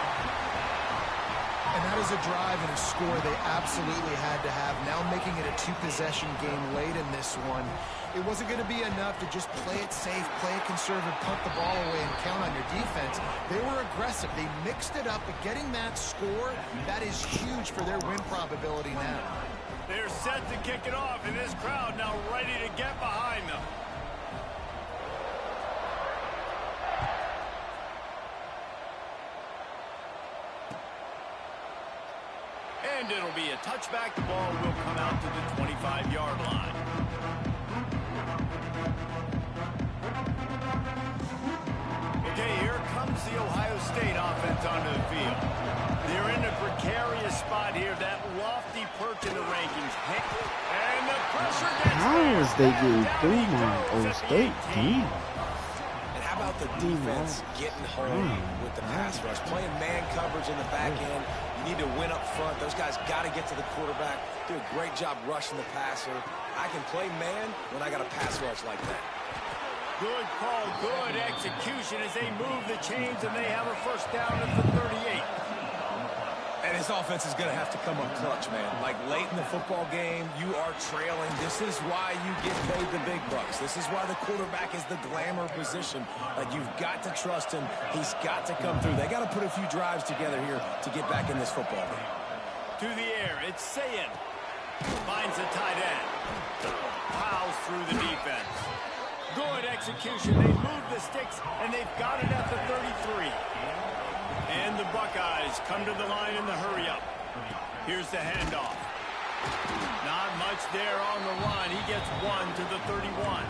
And that is a drive and a score they absolutely had to have. Now making it a two-possession game late in this one. It wasn't going to be enough to just play it safe, play it conservative, punt the ball away, and count on your defense. They were aggressive. They mixed it up, but getting that score, that is huge for their win probability now. They're set to kick it off, and this crowd now ready to get behind them. And it'll be a touchback. The ball will come out to the 25-yard line. Okay, here comes the Ohio State offense onto the field. They're in a precarious spot here, that lofty perch in the rankings. And the pressure gets How there. is they getting Down through he my goes old at the state 18. team? And how about the defense getting home with the pass rush? Playing man coverage in the back end. You need to win up front. Those guys got to get to the quarterback. Do a great job rushing the passer. I can play man when I got a pass rush like that. Good call, good execution as they move the chains, and they have a first down at the 38. And his offense is going to have to come up clutch, man. Like late in the football game, you are trailing. This is why you get paid the big bucks. This is why the quarterback is the glamour position. Like, you've got to trust him. He's got to come through. They got to put a few drives together here to get back in this football game. To the air, it's Sayin. Finds a tight end. Plows through the defense. Good execution. They move the sticks, and they've got it at the 33. And the Buckeyes come to the line in the hurry-up. Here's the handoff. Not much there on the run. He gets one to the 31.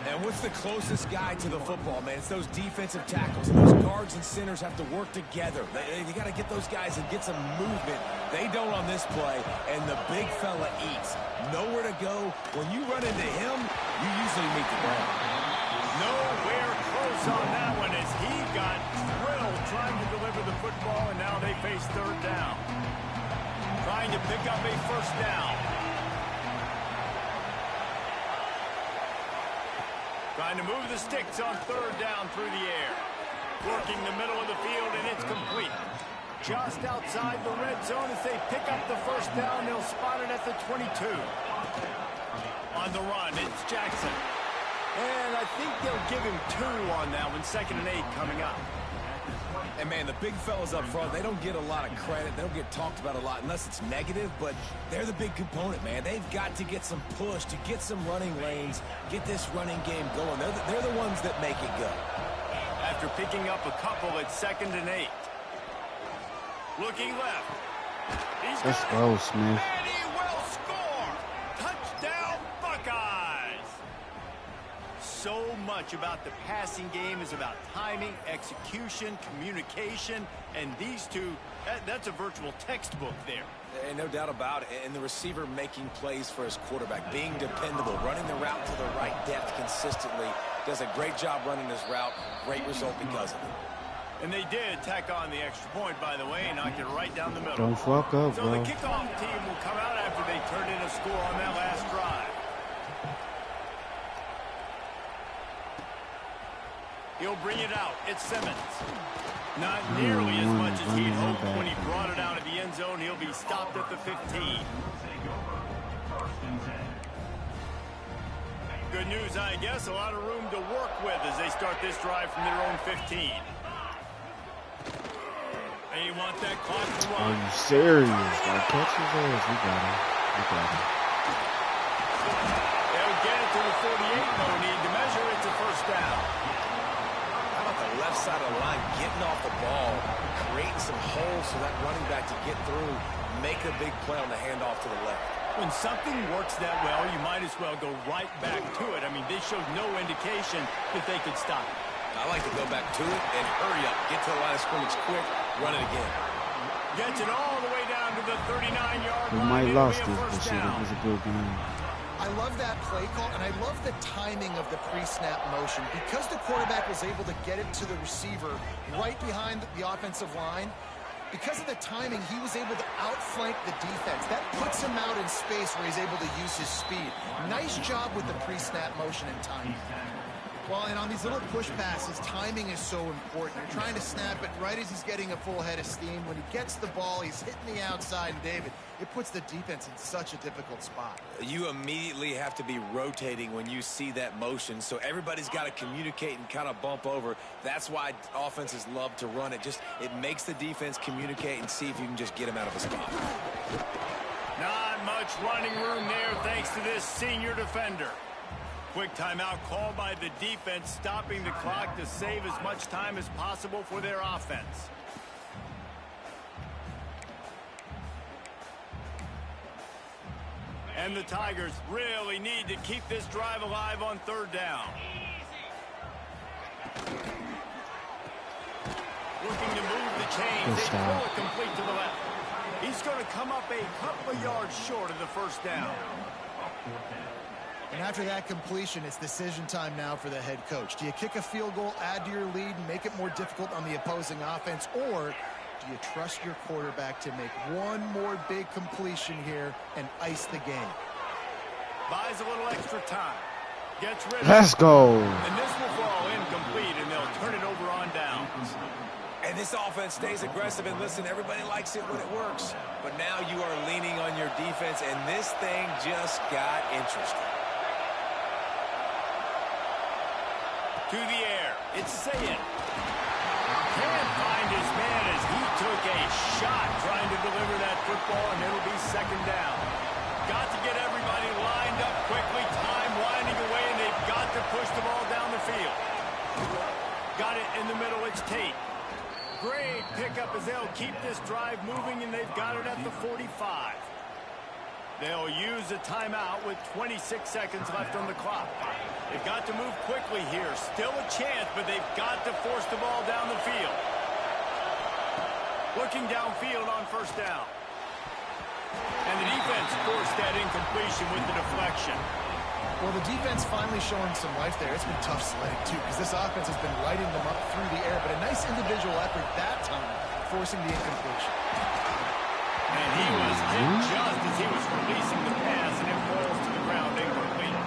And what's the closest guy to the football, man? It's those defensive tackles. And those guards and centers have to work together. They got to get those guys and get some movement. They don't on this play, and the big fella eats. Nowhere to go. When you run into him, you usually meet the ground. Nowhere close on that one as he got thrilled trying to deliver the football, and now they face third down. Trying to pick up a first down. Trying to move the sticks on third down through the air. Working the middle of the field, and it's complete. Just outside the red zone as they pick up the first down. They'll spot it at the 22. On the run, it's Jackson. And I think they'll give him 2 on that one. 2nd and 8 coming up. And, man, the big fellas up front, they don't get a lot of credit. They don't get talked about a lot unless it's negative, but they're the big component, man. They've got to get some push, to get some running lanes, get this running game going. They're the ones that make it go. After picking up a couple at 2nd and 8. Looking left. Let's go, Smith. And he will score. Touchdown, Buckeyes. So much about the passing game is about timing, execution, communication, and these two, that's a virtual textbook there. And no doubt about it. And the receiver making plays for his quarterback, being dependable, running the route to the right depth consistently. Does a great job running his route. Great result because of it. And they did tack on the extra point, by the way, and knocked it right down the middle. Don't fuck up, so bro. the kickoff team will come out after they turned in a score on that last drive. He'll bring it out. It's Simmons. Not nearly as much as he'd hoped when he brought it out of the end zone. He'll be stopped at the 15. Good news, I guess. A lot of room to work with as they start this drive from their own 15. They want that clock to run. Are you serious? Like, catch his ass. We got him. We got him. They'll get it to the 48. No need to measure. It's a first down. How about the left side of the line getting off the ball, creating some holes for that running back to get through, make a big play on the handoff to the left. When something works that well, you might as well go right back to it. I mean, they showed no indication that they could stop it. I like to go back to it and hurry up. Get to the line of scrimmage quick, run it again. Gets it all the way down to the 39-yard We line. might It'll lost be a this, but first shit, it down. was a good game. I love that play call, and I love the timing of the pre-snap motion. Because the quarterback was able to get it to the receiver right behind the offensive line, because of the timing, he was able to outflank the defense. That puts him out in space where he's able to use his speed. Nice job with the pre-snap motion and timing. Well, and on these little push passes, timing is so important. You're trying to snap it right as he's getting a full head of steam. When he gets the ball, he's hitting the outside, and David, it puts the defense in such a difficult spot. You immediately have to be rotating when you see that motion, so everybody's got to communicate and kind of bump over. That's why offenses love to run it. It makes the defense communicate and see if you can just get him out of a spot. Not much running room there thanks to this senior defender. Quick timeout called by the defense, stopping the clock to save as much time as possible for their offense. And the Tigers really need to keep this drive alive on third down. Looking to move the chains. They throw it complete to the left. He's going to come up a couple of yards short of the first down. And after that completion, it's decision time now for the head coach. Do you kick a field goal, add to your lead, and make it more difficult on the opposing offense, or do you trust your quarterback to make one more big completion here and ice the game? Buys a little extra time. Gets rid of Let's go. And this will fall incomplete, and they'll turn it over on downs. And this offense stays aggressive, and listen, everybody likes it when it works. But now you are leaning on your defense, and this thing just got interesting. To the air, it's Sayed. Can't find his man as he took a shot trying to deliver that football, and it'll be second down. Got to get everybody lined up quickly, time winding away, and they've got to push the ball down the field. Got it in the middle, it's Tate. Great pickup as they'll keep this drive moving, and they've got it at the 45. They'll use a timeout with 26 seconds left on the clock. They've got to move quickly here. Still a chance, but they've got to force the ball down the field. Looking downfield on first down. And the defense forced that incompletion with the deflection. Well, the defense finally showing some life there. It's been tough sledding, too, because this offense has been lighting them up through the air. But a nice individual effort that time, forcing the incompletion. And he was hit just as he was releasing the pass, and it falls to the ground incomplete.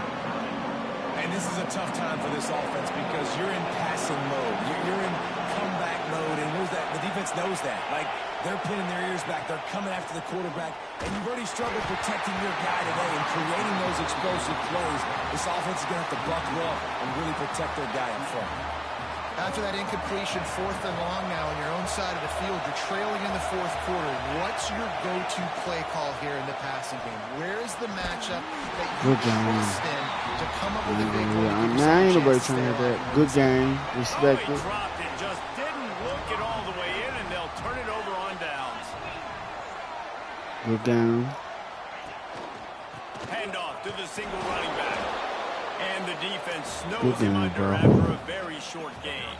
And this is a tough time for this offense because you're in passing mode. You're in comeback mode, and the defense knows that. Like, they're pinning their ears back. They're coming after the quarterback, and you've already struggled protecting your guy today and creating those explosive plays. This offense is going to have to buckle up and really protect their guy in front. After that incompletion, 4th and long now on your own side of the field, you're trailing in the 4th quarter. What's your go-to play call here in the passing game? Where's the matchup that you trust in to come up with a big one? Now ain't nobody trying to hear that. Good game. Respect He it. dropped it, just didn't look it all the way in, and they'll turn it over on downs. Good game. Handoff to the single running back. And the defense snows Good him game, under bro. after a very short game.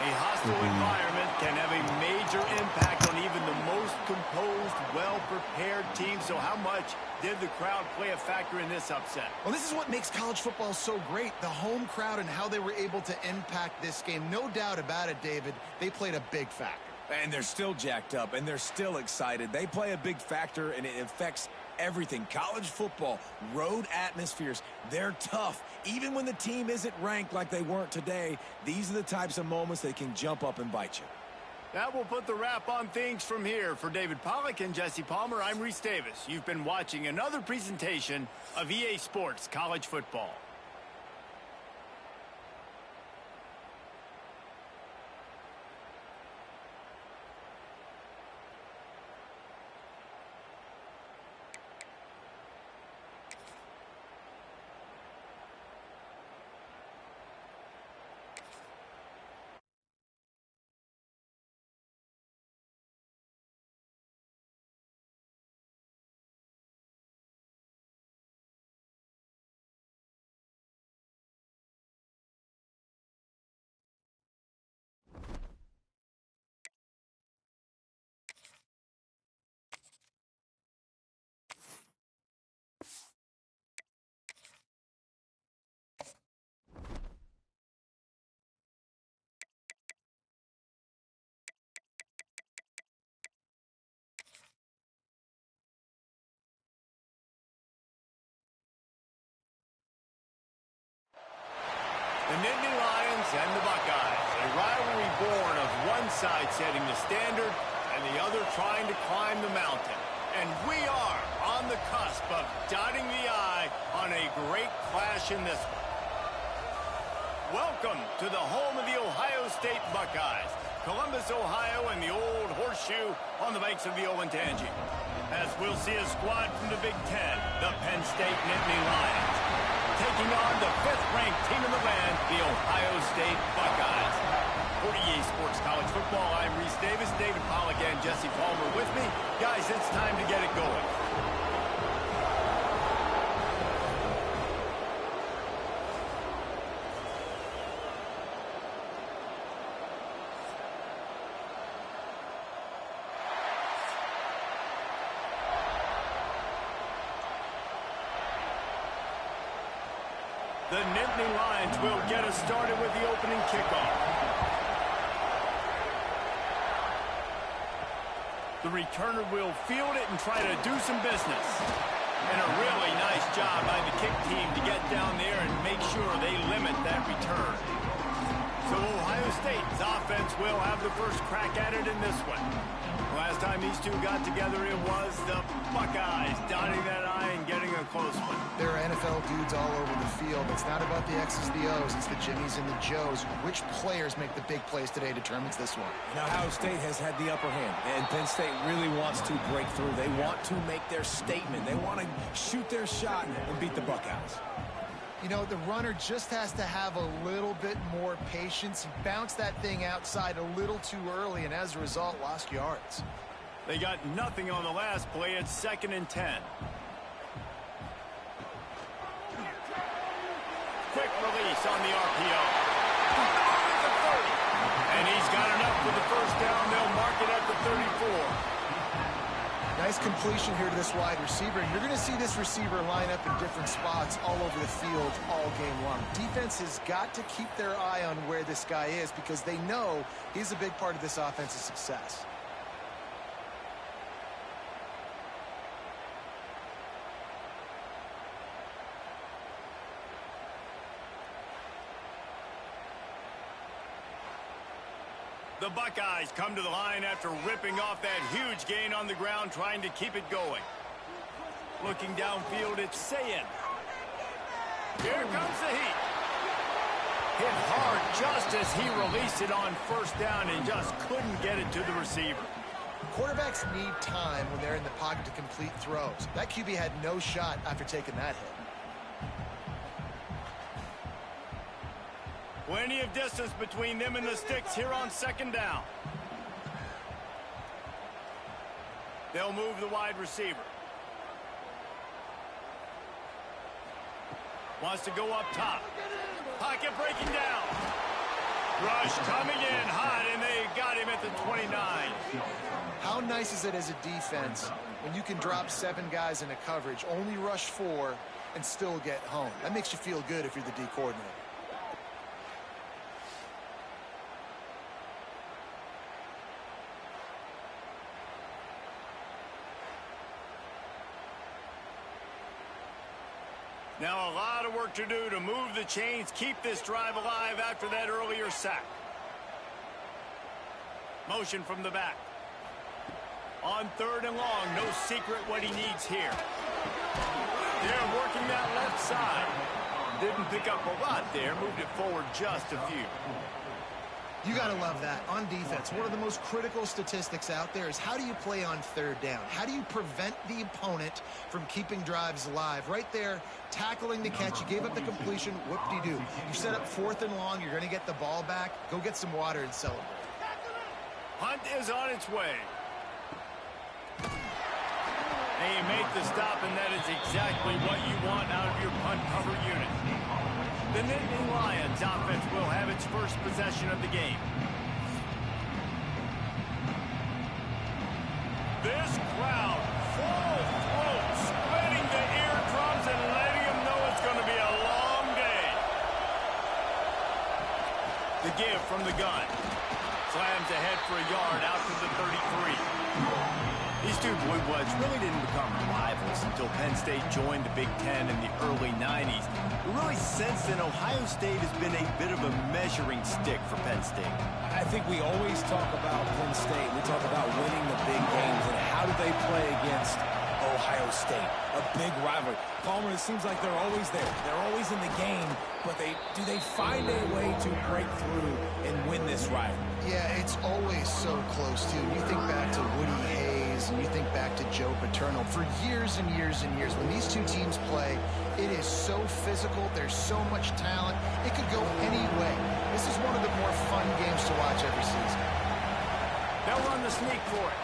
A hostile environment can have a major impact on even the most composed, well-prepared team. So how much did the crowd play a factor in this upset? Well, this is what makes college football so great, the home crowd and how they were able to impact this game. No doubt about it, David, they played a big factor. And they're still jacked up, and they're still excited. They play a big factor, and it affects everything. College football, road atmospheres, they're tough. Even when the team isn't ranked like they weren't today, these are the types of moments that can jump up and bite you. That will put the wrap on things from here. For David Pollack and Jesse Palmer, I'm Reese Davis. You've been watching another presentation of EA Sports College Football. The Nittany Lions and the Buckeyes, a rivalry born of one side setting the standard and the other trying to climb the mountain. And we are on the cusp of dotting the I on a great clash in this one. Welcome to the home of the Ohio State Buckeyes, Columbus, Ohio, and the old horseshoe on the banks of the Olentangy. As we'll see a squad from the Big Ten, the Penn State Nittany Lions, taking on the 5th-ranked team in the land, the Ohio State Buckeyes. For EA Sports College Football, I'm Reese Davis, David Pollack, and Jesse Palmer with me. Guys, it's time to get it going. The Nittany Lions will get us started with the opening kickoff. The returner will field it and try to do some business. And a really nice job by the kick team to get down there and make sure they limit that return. So Ohio State's offense will have the first crack at it in this one. Last time these two got together, it was the Buckeyes dotting that I and getting a close one. There are NFL dudes all over the field. It's not about the X's, the O's. It's the Jimmies and the Joes. Which players make the big plays today determines this one. Now, Ohio State has had the upper hand, and Penn State really wants to break through. They want to make their statement. They want to shoot their shot and beat the Buckeyes. You know, the runner just has to have a little bit more patience. He bounced that thing outside a little too early, and as a result, lost yards. They got nothing on the last play. It's 2nd and 10. Quick release on the RPO. And he's got enough for the first down. They'll mark it at the 34. Nice completion here to this wide receiver. And you're going to see this receiver line up in different spots all over the field all game long. Defense has got to keep their eye on where this guy is because they know he's a big part of this offense's success. The Buckeyes come to the line after ripping off that huge gain on the ground, trying to keep it going. Looking downfield, it's Sayin. Here comes the heat. Hit hard just as he released it on first down and just couldn't get it to the receiver. Quarterbacks need time when they're in the pocket to complete throws. That QB had no shot after taking that hit. Plenty of distance between them and the sticks here on 2nd down. They'll move the wide receiver. Wants to go up top. Pocket breaking down. Rush coming in hot, and they got him at the 29. How nice is it as a defense when you can drop 7 guys into coverage, only rush 4, and still get home? That makes you feel good if you're the D coordinator. Now a lot of work to do to move the chains, keep this drive alive after that earlier sack. Motion from the back. On 3rd and long, no secret what he needs here. They're working that left side. Didn't pick up a lot there, moved it forward just a few. You got to love that. On defense, one of the most critical statistics out there is how do you play on 3rd down? How do you prevent the opponent from keeping drives alive? Right there, tackling the catch. You gave up the completion. Whoop-de-doo. You set up 4th and long. You're going to get the ball back. Go get some water and celebrate. Punt is on its way. And you make the stop, and that is exactly what you want out of your punt cover unit. The Nittany Lions offense will have its first possession of the game. This crowd, full throat, splitting the eardrums and letting them know it's going to be a long day. The give from the gun. Slams ahead for a yard out to the 33. These two Blue Bloods really didn't become rivals until Penn State joined the Big Ten in the early 90s. But really, since then, Ohio State has been a bit of a measuring stick for Penn State. I think we always talk about Penn State. We talk about winning the big games and how do they play against Ohio State, a big rivalry. Palmer, it seems like they're always there. They're always in the game, but do they find a way to break through and win this rivalry? Yeah, it's always so close, too. You think back to Woody Hayes, and you think back to Joe Paterno. For years and years and years, when these two teams play, it is so physical. There's so much talent. It could go any way. This is one of the more fun games to watch every season. They'll run the sneak for it.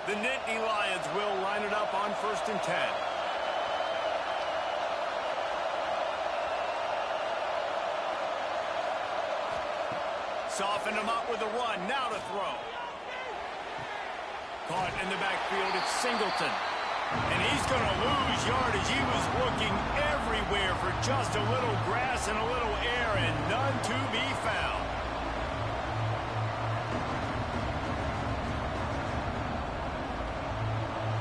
The Nittany Lions will line it up on 1st and 10. Soften them up with a run. Now to throw. Caught in the backfield. It's Singleton. And he's going to lose yardage. He was looking everywhere for just a little grass and a little air, and none to be found.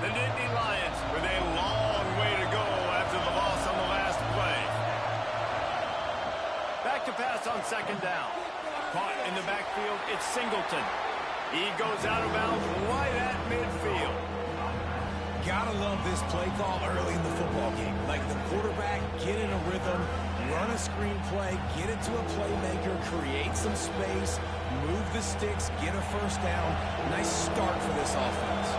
The Nittany Lions with a long way to go after the loss on the last play. Back to pass on 2nd down. Caught in the backfield, it's Singleton. He goes out of bounds right at midfield. Gotta love this play call early in the football game. Like the quarterback, get in a rhythm, run a screen play, get it to a playmaker, create some space, move the sticks, get a 1st down. Nice start for this offense.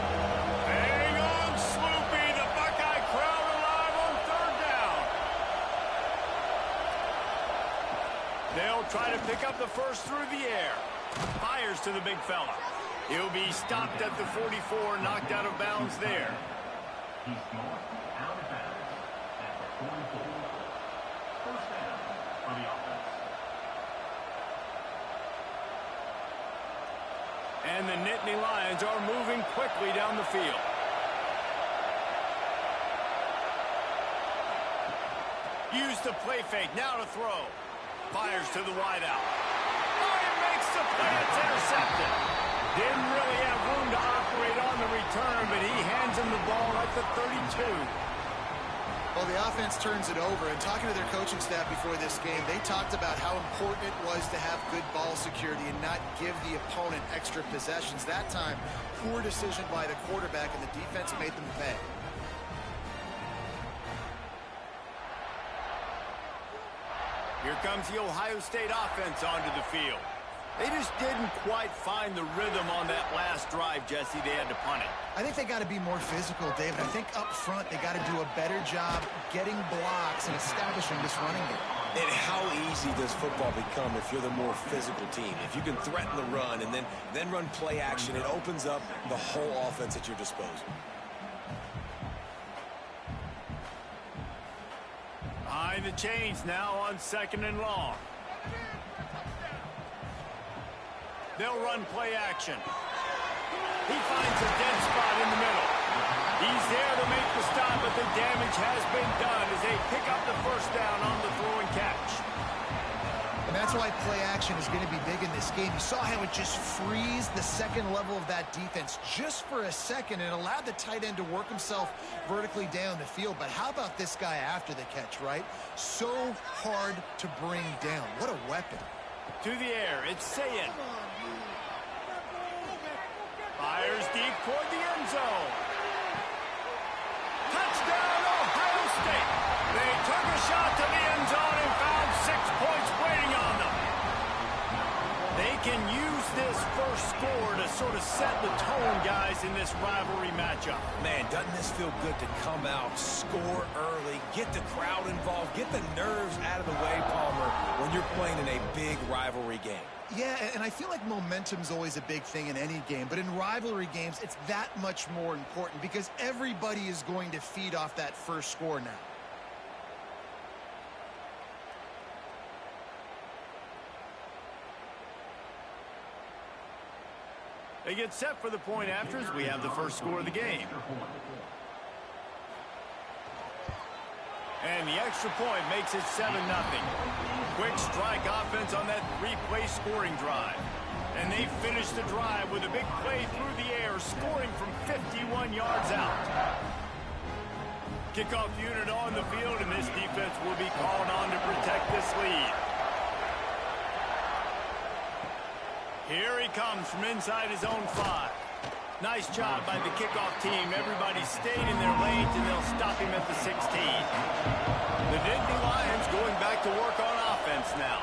Hang on, Sloopy. The Buckeye crowd alive on 3rd down. They'll try to pick up the first through the air. Fires to the big fella. He'll be stopped at the 44, knocked out of bounds there. And the Nittany Lions are moving quickly down the field. Use the play fake, now to throw. Fires to the wideout. Oh, he makes the play, it's intercepted. Didn't really have room to operate on the return, but he hands him the ball at the 32. Well, the offense turns it over, and talking to their coaching staff before this game, they talked about how important it was to have good ball security and not give the opponent extra possessions. That time, poor decision by the quarterback, and the defense made them pay. Here comes the Ohio State offense onto the field. They just didn't quite find the rhythm on that last drive, Jesse. They had to punt it. I think they got to be more physical, David. I think up front they got to do a better job getting blocks and establishing this running game. And how easy does football become if you're the more physical team? If you can threaten the run and then run play action, it opens up the whole offense at your disposal. Behind the chains now on 2nd and long. They'll run play action. He finds a dead spot in the middle. He's there to make the stop, but the damage damage has been done as they pick up the first down on the throw and catch. And that's why play action is going to be big in this game. You saw how it just freezed the second level of that defense just for a second and allowed the tight end to work himself vertically down the field. But how about this guy after the catch, right? So hard to bring down. What a weapon. To the air, it's Sayed. Fires deep toward the end zone. Touchdown, Ohio State. They took a shot to the end zone and found 6 points waiting on them. They can use this first score to sort of set the tone, guys, in this rivalry matchup. Man, doesn't this feel good to come out, score early, get the crowd involved, get the nerves out of the way, Palmer, when you're playing in a big rivalry game? Yeah, and I feel like momentum's always a big thing in any game, but in rivalry games, it's that much more important because everybody is going to feed off that first score now. They get set for the point after as we have the first score of the game. And the extra point makes it 7-0. Quick strike offense on that three-play scoring drive. And they finish the drive with a big play through the air, scoring from 51 yards out. Kickoff unit on the field, and this defense will be called on to protect this lead. Here he comes from inside his own 5. Nice job by the kickoff team. Everybody stayed in their lanes, and they'll stop him at the 16. The Nittany Lions going back to work on offense now.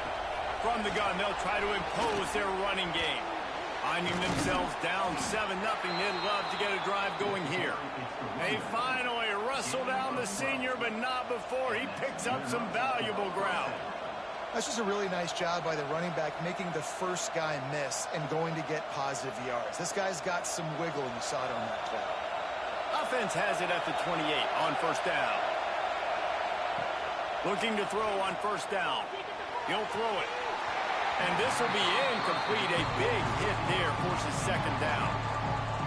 From the gun, they'll try to impose their running game. Finding themselves down 7-0, they'd love to get a drive going here. They finally wrestle down the senior, but not before he picks up some valuable ground. That's just a really nice job by the running back, making the first guy miss and going to get positive yards. This guy's got some wiggle, and you saw it on that play. Offense has it at the 28 on first down. Looking to throw on first down. He'll throw it. And this will be incomplete. A big hit there forces second down.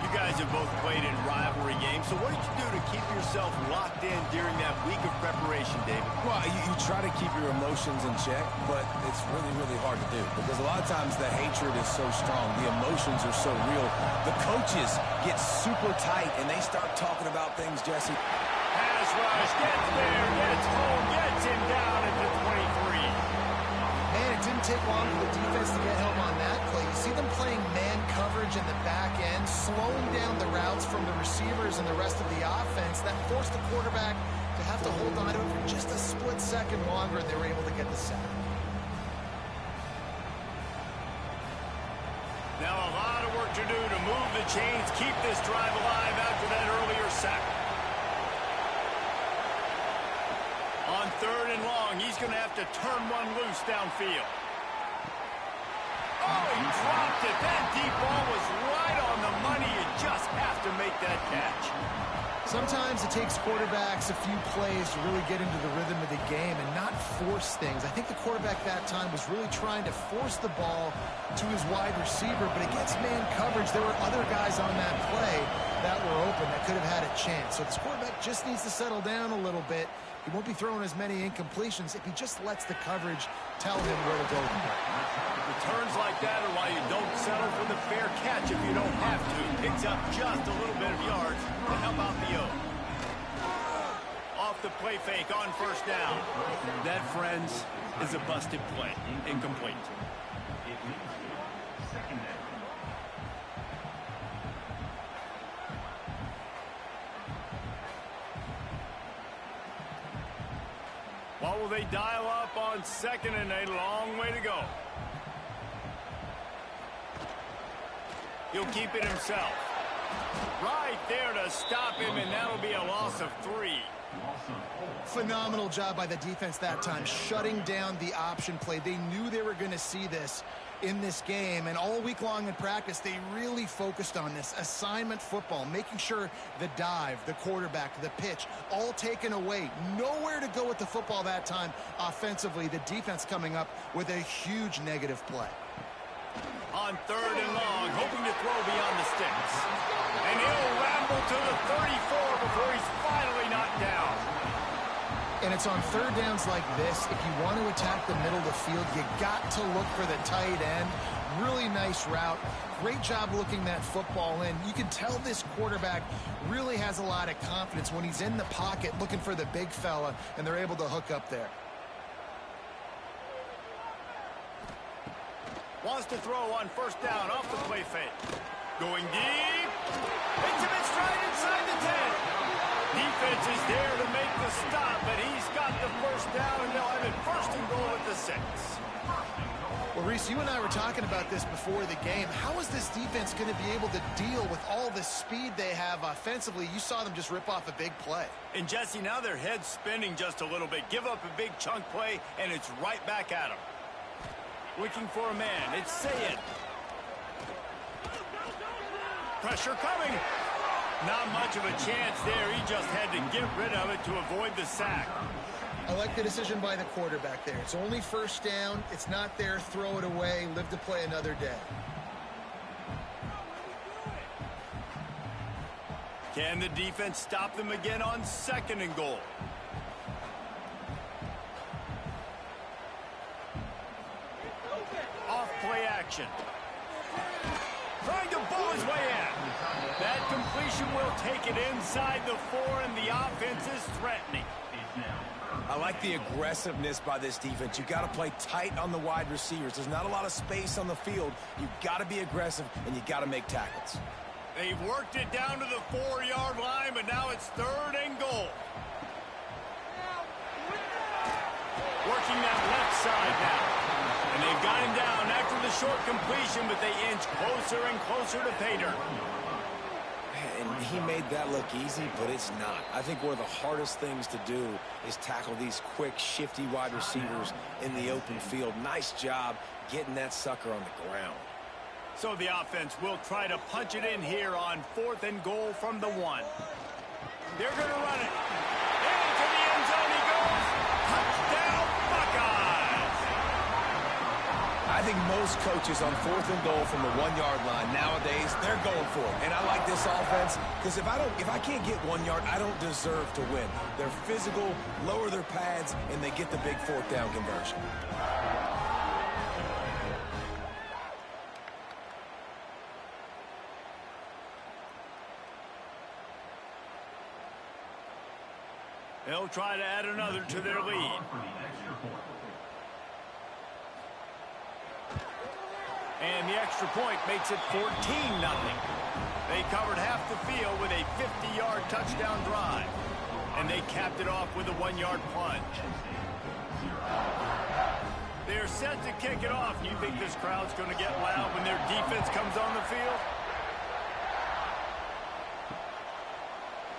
You guys have both played in rivalry games, so what did you do to keep yourself locked in during that week of preparation, David? Well, you try to keep your emotions in check, but it's really, really hard to do because a lot of times the hatred is so strong. The emotions are so real. The coaches get super tight, and they start talking about things, Jesse. Pass rush, gets there, gets home, gets him down at the 23. Man, it didn't take long for the defense to get home on that play. You see them playing man coverage in the back end, slowing down the routes from the receivers and the rest of the offense. That forced the quarterback to have to hold on to it for just a split second longer, and they were able to get the sack. Now a lot of work to do to move the chains, keep this drive alive after that earlier sack. On 3rd and long, he's going to have to turn one loose downfield. Oh, he dropped it. That deep ball was right on the money. You just have to make that catch. Sometimes it takes quarterbacks a few plays to really get into the rhythm of the game and not force things. I think the quarterback that time was really trying to force the ball to his wide receiver, but against man coverage, there were other guys on that play that were open that could have had a chance. So this quarterback just needs to settle down a little bit. He won't be throwing as many incompletions if he just lets the coverage tell him where to go. Returns like that are why you don't settle for the fair catch if you don't have to. Picks up just a little bit of yards to help out the O. Off the play fake on first down. That, friends, is a busted play. Incomplete. What will they dial up on 2nd and a long way to go? He'll keep it himself. Right there to stop him, and that'll be a loss of 3. Phenomenal job by the defense that time, shutting down the option play. They knew they were going to see this in this game, and all week long in practice, they really focused on this assignment football, making sure the dive, the quarterback, the pitch, all taken away. Nowhere to go with the football that time offensively. The defense coming up with a huge negative play. On 3rd and long, hoping to throw beyond the sticks. And he'll ramble to the 34 before he's finally knocked down. And it's on third downs like this. If you want to attack the middle of the field, you got to look for the tight end. Really nice route. Great job looking that football in. You can tell this quarterback really has a lot of confidence when he's in the pocket looking for the big fella, and they're able to hook up there. Wants to throw on first down off the play fake. Going deep. Intimate stride inside the 10. Defense is there to make the stop, but he's got the first down, and they'll have it first and goal at the 6. Well, Reese, you and I were talking about this before the game. How is this defense going to be able to deal with all the speed they have offensively? You saw them just rip off a big play. And, Jesse, now their head's spinning just a little bit. Give up a big chunk play, and it's right back at them. Looking for a man. It's Sayed. Pressure coming. Not much of a chance there. He just had to get rid of it to avoid the sack. I like the decision by the quarterback there. It's only first down. It's not there. Throw it away. Live to play another day. Can the defense stop them again on second and goal? Off play action. Trying to bull his way in. That completion will take it inside the 4, and the offense is threatening. I like the aggressiveness by this defense. You got to play tight on the wide receivers. There's not a lot of space on the field. You got to be aggressive, and you got to make tackles. They've worked it down to the 4-yard line, but now it's third and goal. Working that left side now. And they've got him down after the short completion, but they inch closer and closer to pay dirt. And he made that look easy, but it's not. I think one of the hardest things to do is tackle these quick, shifty wide receivers in the open field. Nice job getting that sucker on the ground. So the offense will try to punch it in here on 4th and goal from the 1. They're going to run it. Into the end zone he goes. Touchdown, Buckeyes! I think most coaches on 4th and goal from the 1-yard line nowadays, they're going for it. And I like this offense because if I can't get 1 yard, I don't deserve to win. They're physical, lower their pads, and they get the big 4th down conversion. They'll try to add another to their lead. And the extra point makes it 14-0. They covered half the field with a 50-yard touchdown drive. And they capped it off with a 1-yard plunge. They're set to kick it off. You think this crowd's going to get loud when their defense comes on the field?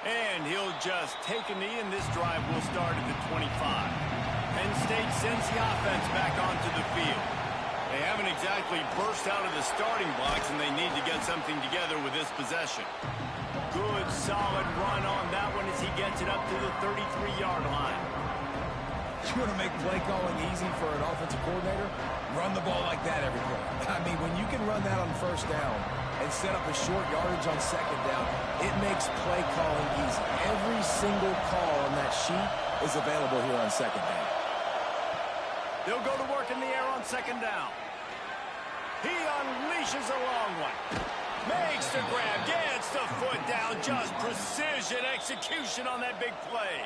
And he'll just take a knee, and this drive will start at the 25. Penn State sends the offense back onto the field. They haven't exactly burst out of the starting blocks, and they need to get something together with this possession. Good, solid run on that one as he gets it up to the 33-yard line. You want to make play calling easy for an offensive coordinator? Run the ball like that every play. I mean, when you can run that on first down and set up a short yardage on second down, it makes play calling easy. Every single call on that sheet is available here on second down. They'll go to work in the air on second down. He unleashes a long one. Makes the grab, gets the foot down, just precision execution on that big play.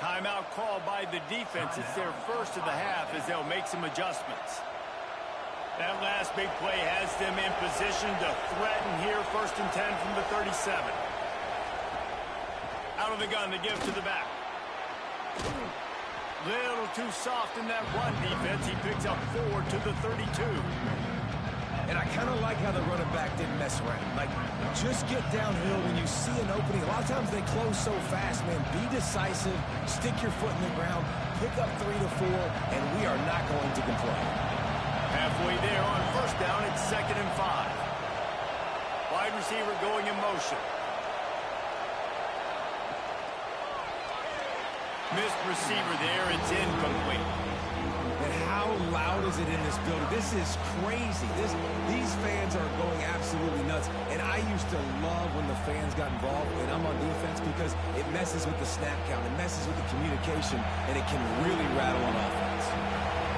Timeout called by the defense. It's their first of the half as they'll make some adjustments. That last big play has them in position to threaten here, 1st and 10 from the 37. Out of the gun to give to the back. Little too soft in that run defense. He picks up 4 to the 32. And I kind of like how the running back didn't mess around. Like, just get downhill when you see an opening. A lot of times they close so fast, man. Be decisive, stick your foot in the ground, pick up 3 to 4, and we are not going to complain. Halfway there on first down, it's 2nd and 5. Wide receiver going in motion. Missed receiver there, it's incomplete. And how loud is it in this building? This is crazy. These fans are going absolutely nuts. And I used to love when the fans got involved, and I'm on defense, because it messes with the snap count, it messes with the communication, and it can really rattle an offense.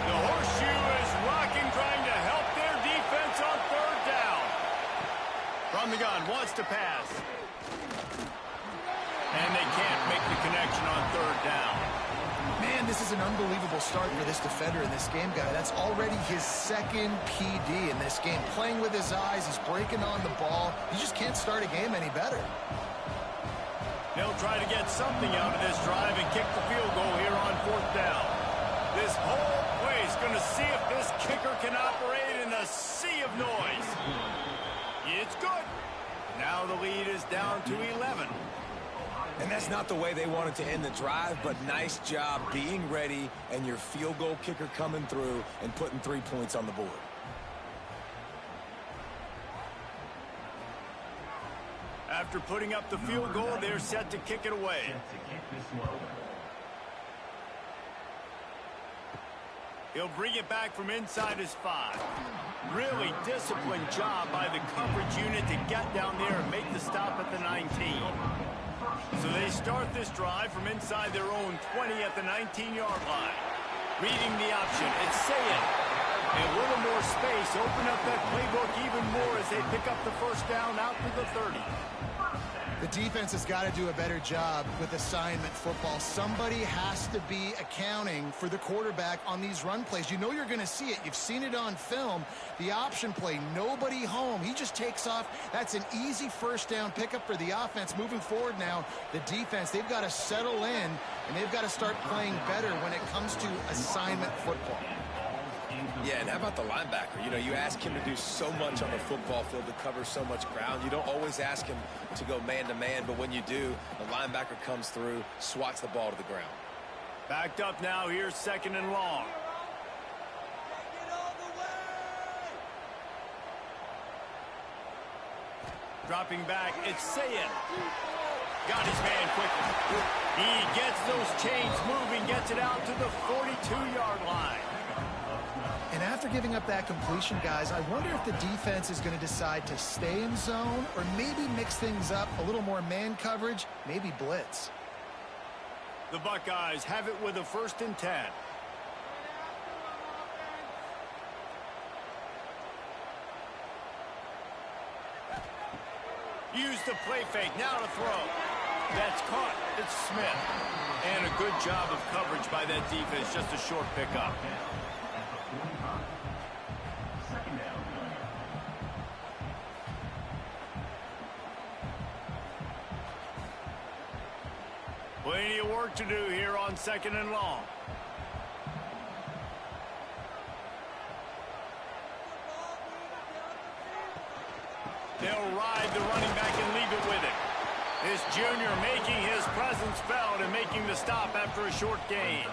The horseshoe is rocking, trying to help their defense on third down. From the gun, wants to pass. And they can't make the connection on third down. Man, this is an unbelievable start for this defender in this game, guy. That's already his second PD in this game. Playing with his eyes, he's breaking on the ball. You just can't start a game any better. They'll try to get something out of this drive and kick the field goal here on fourth down. This whole place going to see if this kicker can operate in a sea of noise. It's good. Now the lead is down to 11. And that's not the way they wanted to end the drive, but nice job being ready and your field goal kicker coming through and putting 3 points on the board. After putting up the field goal, they're set to kick it away. He'll bring it back from inside his 5. Really disciplined job by the coverage unit to get down there and make the stop at the 19. So they start this drive from inside their own 20 at the 19-yard line. Reading the option, it's Sayed. And a little more space, open up that playbook even more as they pick up the first down out to the 30. The defense has got to do a better job with assignment football. Somebody has to be accounting for the quarterback on these run plays. You know you're going to see it. You've seen it on film. The option play, nobody home. He just takes off. That's an easy first down pickup for the offense. Moving forward now, the defense, they've got to settle in, and they've got to start playing better when it comes to assignment football. Yeah, and how about the linebacker? You know, you ask him to do so much on the football field, to cover so much ground. You don't always ask him to go man-to-man, but when you do, the linebacker comes through, swats the ball to the ground. Backed up now, here's second and long. Dropping back, it's Sayed. Got his man quickly. He gets those chains moving, gets it out to the 42-yard line. And after giving up that completion, guys, I wonder if the defense is going to decide to stay in zone or maybe mix things up, a little more man coverage, maybe blitz. The Buckeyes have it with a 1st and 10. Use the play fake, now to throw. That's caught. It's Smith. And a good job of coverage by that defense, just a short pickup. Plenty of work to do here on second and long. They'll ride the running back and leave it with it. This junior making his presence felt and making the stop after a short gain.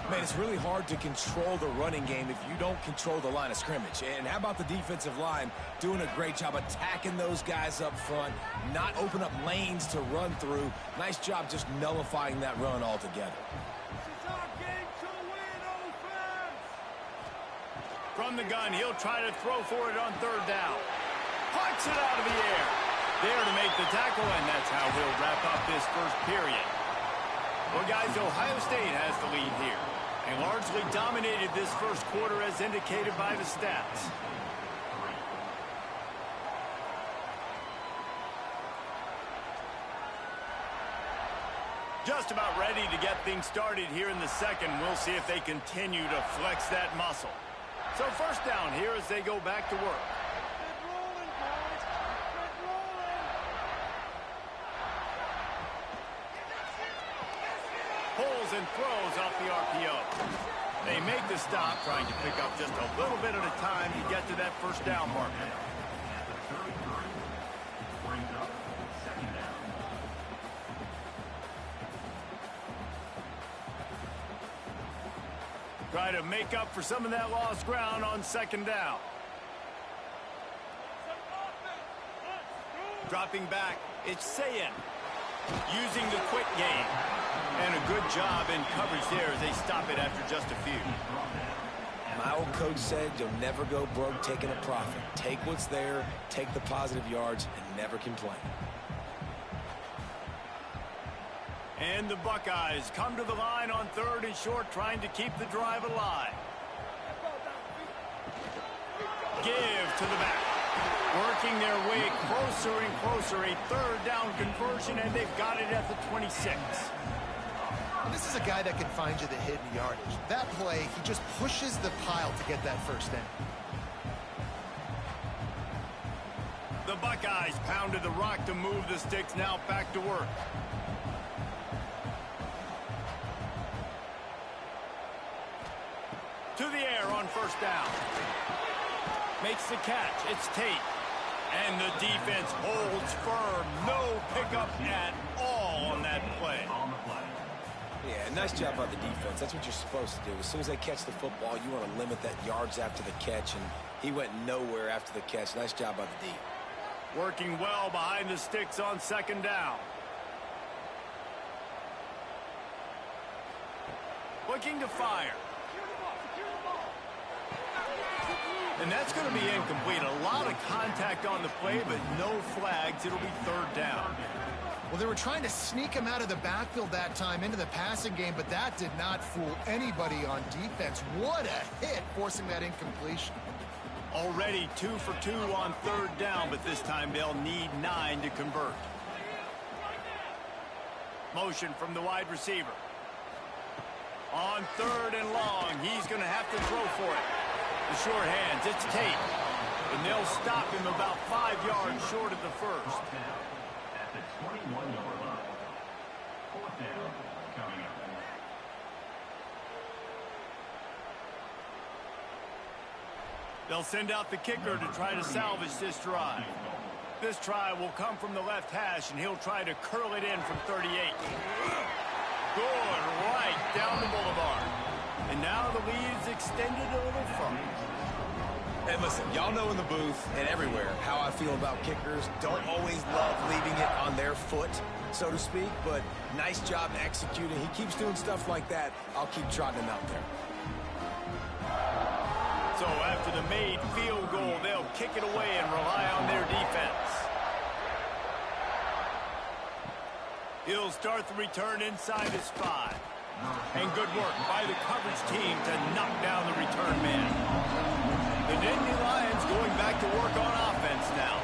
Man, it's really hard to control the running game if you don't control the line of scrimmage. And how about the defensive line doing a great job attacking those guys up front, not open up lanes to run through. Nice job just nullifying that run altogether. From the gun, he'll try to throw for it on third down. Punts it out of the air. There to make the tackle, and that's how he'll wrap up this first period. Well, guys, Ohio State has the lead here and largely dominated this first quarter as indicated by the stats. Just about ready to get things started here in the second. We'll see if they continue to flex that muscle. So first down here as they go back to work. Pulls and throws off the RPO. They make the stop, trying to pick up just a little bit at a time to get to that first down marker. Try to make up for some of that lost ground on second down. Dropping back, it's Sayed. Using the quick game. And a good job in coverage there as they stop it after just a few. My old coach said you'll never go broke taking a profit. Take what's there, take the positive yards, and never complain. And the Buckeyes come to the line on 3rd and short, trying to keep the drive alive. Give to the back. Working their way closer and closer. A 3rd down conversion, and they've got it at the 26. This is a guy that can find you the hidden yardage. That play, he just pushes the pile to get that first down. The Buckeyes pounded the rock to move the sticks, now back to work. To the air on 1st down. Makes the catch. It's Tate. And the defense holds firm. No pickup at all on that play. Yeah, nice job by the defense. That's what you're supposed to do. As soon as they catch the football, you want to limit that yards after the catch, and he went nowhere after the catch. Nice job by the D. Working well behind the sticks on 2nd down. Looking to fire. And that's going to be incomplete. A lot of contact on the play, but no flags. It'll be 3rd down. Well, they were trying to sneak him out of the backfield that time into the passing game, but that did not fool anybody on defense. What a hit, forcing that incompletion. Already 2 for 2 on 3rd down, but this time they'll need 9 to convert. Motion from the wide receiver. On 3rd and long, he's going to have to throw for it. The short hands, it's Tate. And they'll stop him about 5 yards short of the 1st. At the 21-yard line. 4th down, coming up. They'll send out the kicker to try to salvage this drive. This try will come from the left hash, and he'll try to curl it in from 38. Good, right down the boulevard. And now the lead's extended a little further. And listen, y'all know in the booth and everywhere how I feel about kickers. Don't always love leaving it on their foot, so to speak, but nice job executing. He keeps doing stuff like that. I'll keep trotting him out there. So after the made field goal, they'll kick it away and rely on their defense. He'll start the return inside his 5. And good work by the coverage team to knock down the return man. The Nittany Lions going back to work on offense now.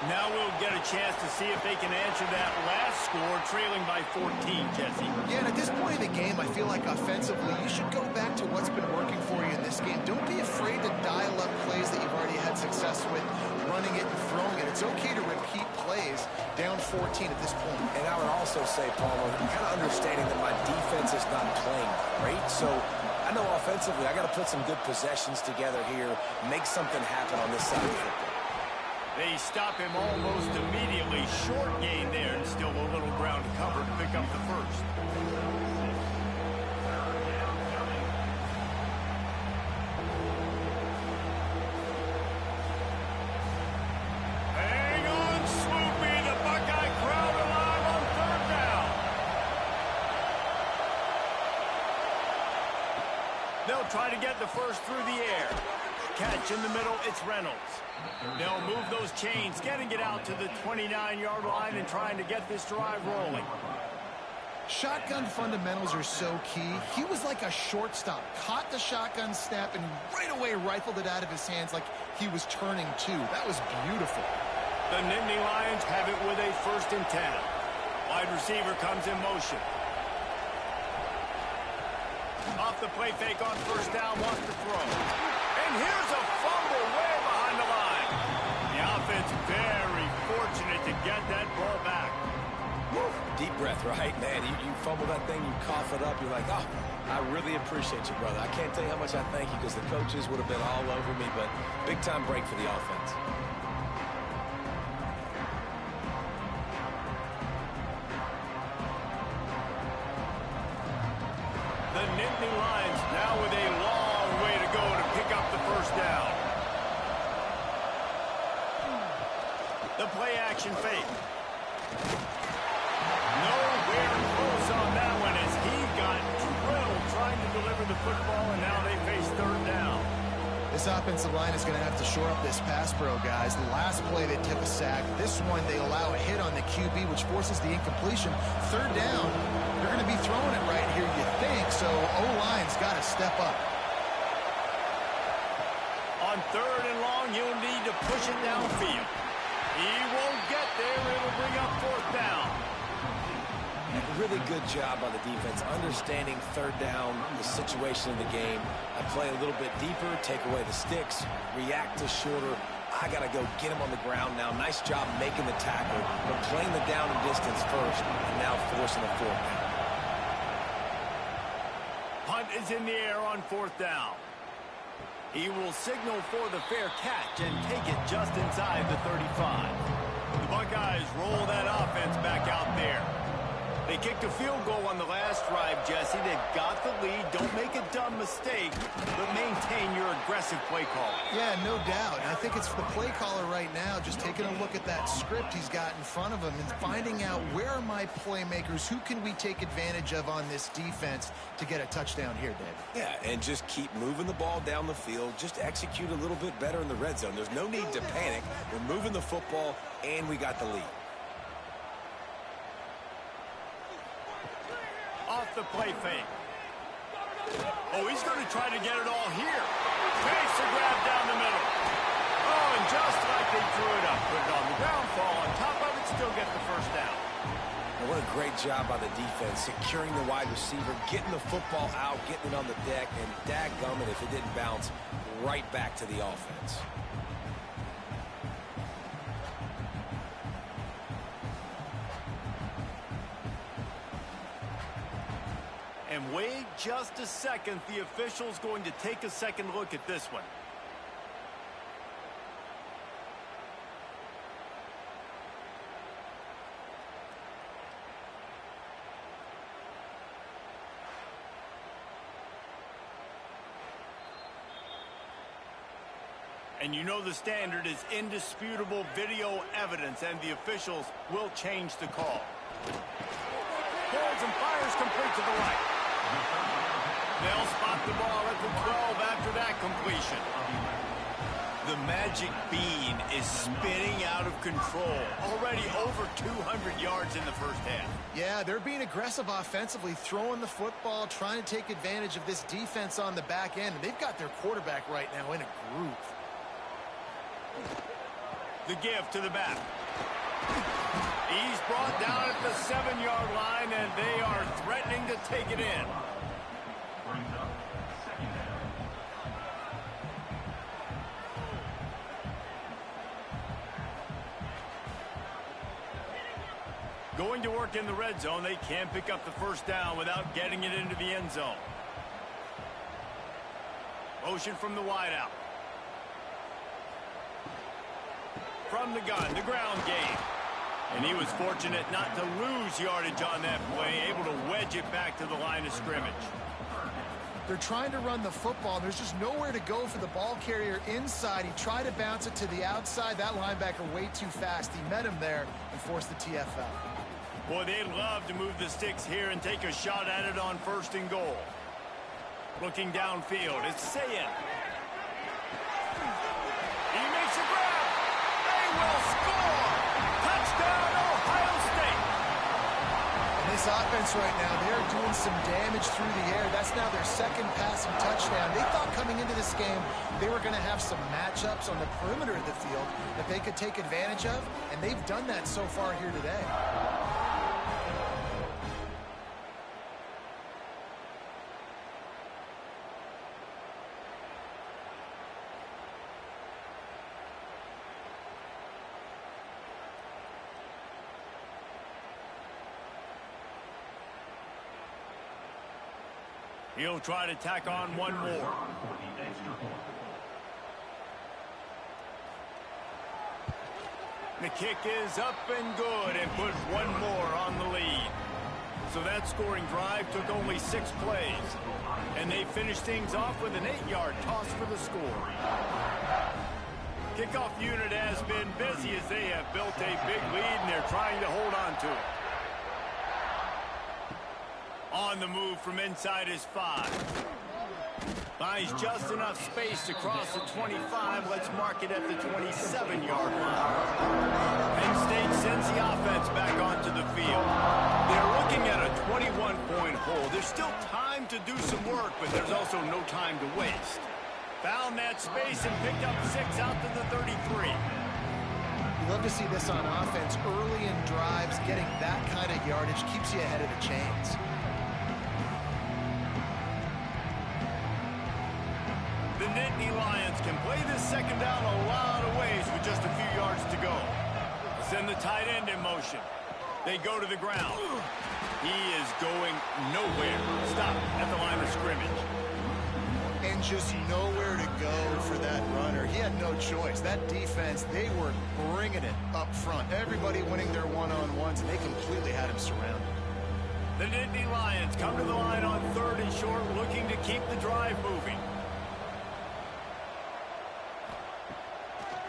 Now we'll get a chance to see if they can answer that last score, trailing by 14, Jesse. Yeah, and at this point in the game, I feel like offensively, you should go back to what's been working for you in this game. Don't be afraid to dial up plays that you've already had success with, running it and throwing it. It's okay to repeat plays down 14 at this point. And I would also say, Palmer, kind of understanding that my defense is not playing great, so I know offensively I got to put some good possessions together here, make something happen on this side of the football. They stop him almost immediately. Short gain there, and still a little ground to cover to pick up the 1st. Hang on, Swoopy. The Buckeye crowd alive on 3rd down. They'll try to get the 1st through the air. Catch in the middle, it's Reynolds. They'll move those chains, getting it out to the 29-yard line and trying to get this drive rolling. Shotgun fundamentals are so key. He was like a shortstop, caught the shotgun snap and right away rifled it out of his hands like he was turning 2. That was beautiful. The Nittany Lions have it with a 1st and 10. Wide receiver comes in motion. Off the play fake on 1st down, wants to throw. And here's a fumble way behind the line. The offense very fortunate to get that ball back. Woo. Deep breath, right? Man, you fumble that thing, you cough it up, you're like, oh, I really appreciate you, brother. I can't tell you how much I thank you because the coaches would have been all over me, but big time break for the offense. The Nittany Lions now with a long way to go to pick up the 1st down. The play action fake. Nowhere close on that one. of the football, and now they face third down. This offensive line is going to have to shore up this pass pro, guys. The last play they took a sack. This one they allow a hit on the QB, which forces the incompletion. Third down, they're going to be throwing it right here, you think, so O-line's got to step up. On third and long, he'll need to push it downfield. He won't get there. It'll bring up fourth down. Really good job by the defense, understanding third down, the situation of the game. I play a little bit deeper, take away the sticks, react to shorter. I got to go get him on the ground now. Nice job making the tackle, but playing the down and distance first, and now forcing a fourth down. Punt is in the air on fourth down. He will signal for the fair catch and take it just inside the 35. The Buckeyes roll that offense back out there. They kicked a field goal on the last drive, Jesse. They've got the lead. Don't make a dumb mistake, but maintain your aggressive play call. Yeah, no doubt. I think it's the play caller right now just taking a look at that script he's got in front of him and finding out where are my playmakers, who can we take advantage of on this defense to get a touchdown here, Dave. Yeah, and just keep moving the ball down the field. Just execute a little bit better in the red zone. There's no need to panic. We're moving the football, and we got the lead. Off the play fake. Oh, he's going to try to get it all here. Makes a grab down the middle. Oh, and just like they drew it up, put it on the ground, fall on top of it, still get the first down. And what a great job by the defense, securing the wide receiver, getting the football out, getting it on the deck, and dadgummit if it didn't bounce, right back to the offense. And wait just a second. The official's going to take a second look at this one. And you know the standard is indisputable video evidence, and the officials will change the call. Holds and fires complete to the right. They'll spot the ball at the 12 after that completion. The magic bean is spinning out of control. Already over 200 yards in the first half. Yeah, they're being aggressive offensively, throwing the football, trying to take advantage of this defense on the back end. They've got their quarterback right now in a groove. The give to the back. He's brought down at the 7-yard line, and they are threatening to take it in. Brings up second down. Going to work in the red zone. They can't pick up the first down without getting it into the end zone. Motion from the wideout. From the gun, the ground game. And he was fortunate not to lose yardage on that play, able to wedge it back to the line of scrimmage. They're trying to run the football. There's just nowhere to go for the ball carrier inside. He tried to bounce it to the outside. That linebacker way too fast. He met him there and forced the TFL. Boy, they'd love to move the sticks here and take a shot at it on 1st and goal. Looking downfield, it's Sayin. He makes a grab. They will score. Touchdown, Ohio State. And this offense right now, they're doing some damage through the air. That's now their second passing touchdown. They thought coming into this game they were going to have some matchups on the perimeter of the field that they could take advantage of, and they've done that so far here today. He'll try to tack on one more. For the extra point. The kick is up and good and puts one more on the lead. So that scoring drive took only 6 plays. And they finished things off with an 8-yard toss for the score. Kickoff unit has been busy as they have built a big lead and they're trying to hold on to it. On the move from inside is 5. Finds just enough space to cross the 25. Let's mark it at the 27-yard line. Penn State sends the offense back onto the field. They're looking at a 21-point hole. There's still time to do some work, but there's also no time to waste. Found that space and picked up 6 out to the 33. You love to see this on offense. Early in drives, getting that kind of yardage keeps you ahead of the chains. The Nittany Lions can play this second down a lot of ways with just a few yards to go. Send the tight end in motion. They go to the ground. He is going nowhere. Stop at the line of scrimmage. And just nowhere to go for that runner. He had no choice. That defense, they were bringing it up front. Everybody winning their one-on-ones, and they completely had him surrounded. The Nittany Lions come to the line on 3rd and short, looking to keep the drive moving.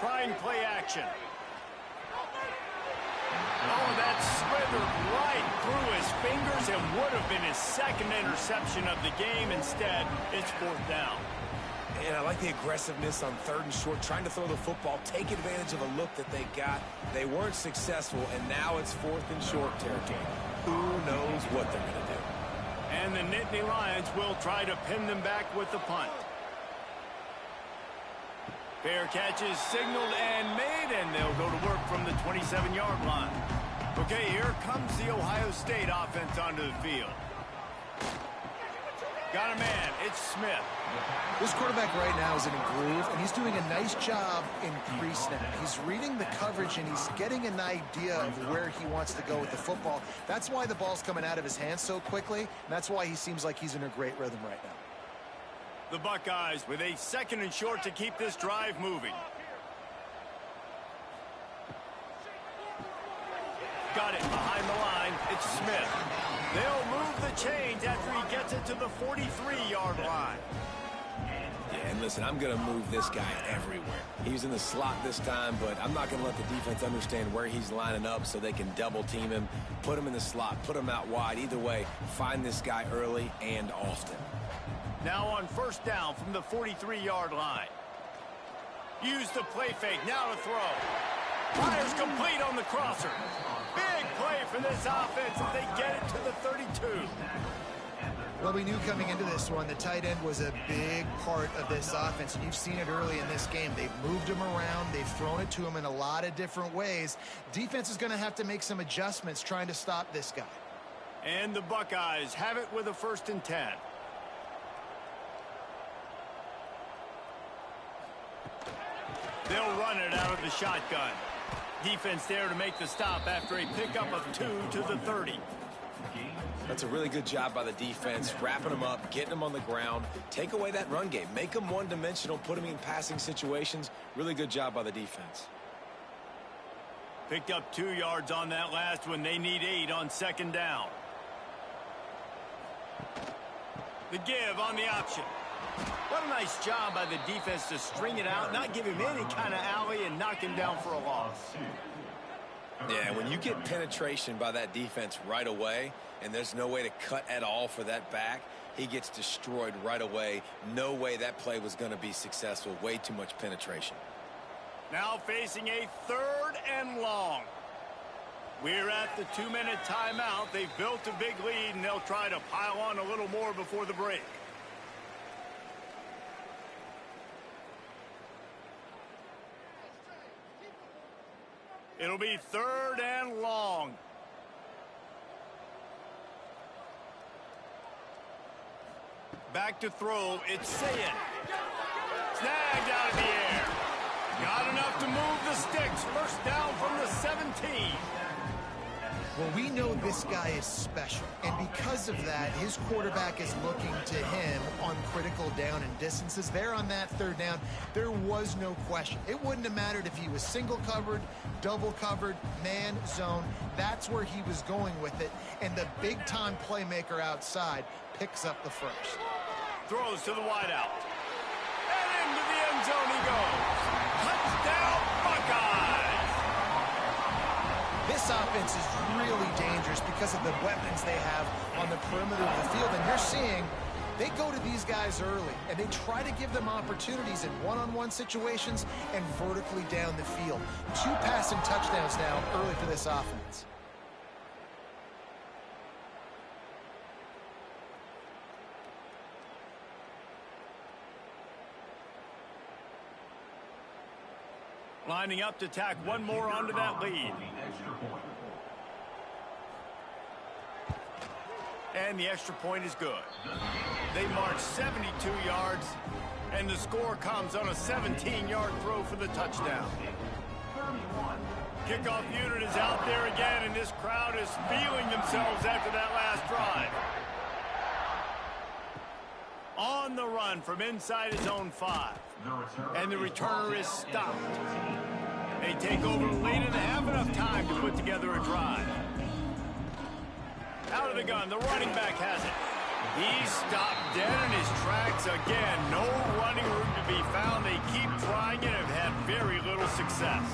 Trying play action. Oh, that slithered right through his fingers and would have been his second interception of the game. Instead, it's 4th down. And I like the aggressiveness on 3rd and short, trying to throw the football, take advantage of a look that they got. They weren't successful, and now it's 4th and short territory. Who knows what they're going to do? And the Nittany Lions will try to pin them back with the punt. Fair catch is signaled and made, and they'll go to work from the 27-yard line. Okay, here comes the Ohio State offense onto the field. Got a man. It's Smith. This quarterback right now is in a groove, and he's doing a nice job in pre-snap. He's reading the coverage, and he's getting an idea of where he wants to go with the football. That's why the ball's coming out of his hands so quickly, and that's why he seems like he's in a great rhythm right now. The Buckeyes with a 2nd and short to keep this drive moving. Got it behind the line. It's Smith. They'll move the chains after he gets it to the 43-yard line. Yeah, and listen, I'm going to move this guy everywhere. He's in the slot this time, but I'm not going to let the defense understand where he's lining up so they can double team him, put him in the slot, put him out wide. Either way, find this guy early and often. Now on 1st down from the 43-yard line. Use the play fake. Now to throw. Fires complete on the crosser. Big play for this offense as they get it to the 32. Well, we knew coming into this one, the tight end was a big part of this offense, and you've seen it early in this game. They've moved him around. They've thrown it to him in a lot of different ways. Defense is going to have to make some adjustments trying to stop this guy. And the Buckeyes have it with a 1st and 10. They'll run it out of the shotgun. Defense there to make the stop after a pickup of 2 to the 30. That's a really good job by the defense, wrapping them up, getting them on the ground. Take away that run game. Make them one-dimensional, put them in passing situations. Really good job by the defense. Picked up 2 yards on that last one. They need 8 on 2nd down. The give on the option. What a nice job by the defense to string it out, not give him any kind of alley, and knock him down for a loss. Yeah, when you get penetration by that defense right away, and there's no way to cut at all for that back, he gets destroyed right away. No way that play was going to be successful. Way too much penetration. Now facing a 3rd and long. We're at the 2-minute timeout. They've built a big lead, and they'll try to pile on a little more before the break. It'll be 3rd and long. Back to throw. It's Sayed. Snagged out of the air. Got enough to move the sticks. 1st down from the 17. Well, we know this guy is special, and because of that, his quarterback is looking to him on critical down and distances. There on that 3rd down, there was no question. It wouldn't have mattered if he was single covered, double covered, man, zone. That's where he was going with it, and the big-time playmaker outside picks up the 1st. Throws to the wideout. And into the end zone he goes. Touchdown, Buckeyes! This offense is really dangerous because of the weapons they have on the perimeter of the field. And you're seeing they go to these guys early, and they try to give them opportunities in one-on-one situations and vertically down the field. 2 passing touchdowns now early for this offense. Lining up to tack one more onto that lead. And the extra point is good. They march 72 yards, and the score comes on a 17-yard throw for the touchdown. Kickoff unit is out there again, and this crowd is feeling themselves after that last drive. On the run from inside his own 5. And the returner is stopped. They take over late and have enough time to put together a drive. Out of the gun, the running back has it. He's stopped dead in his tracks again. No running room to be found. They keep trying it and have had very little success.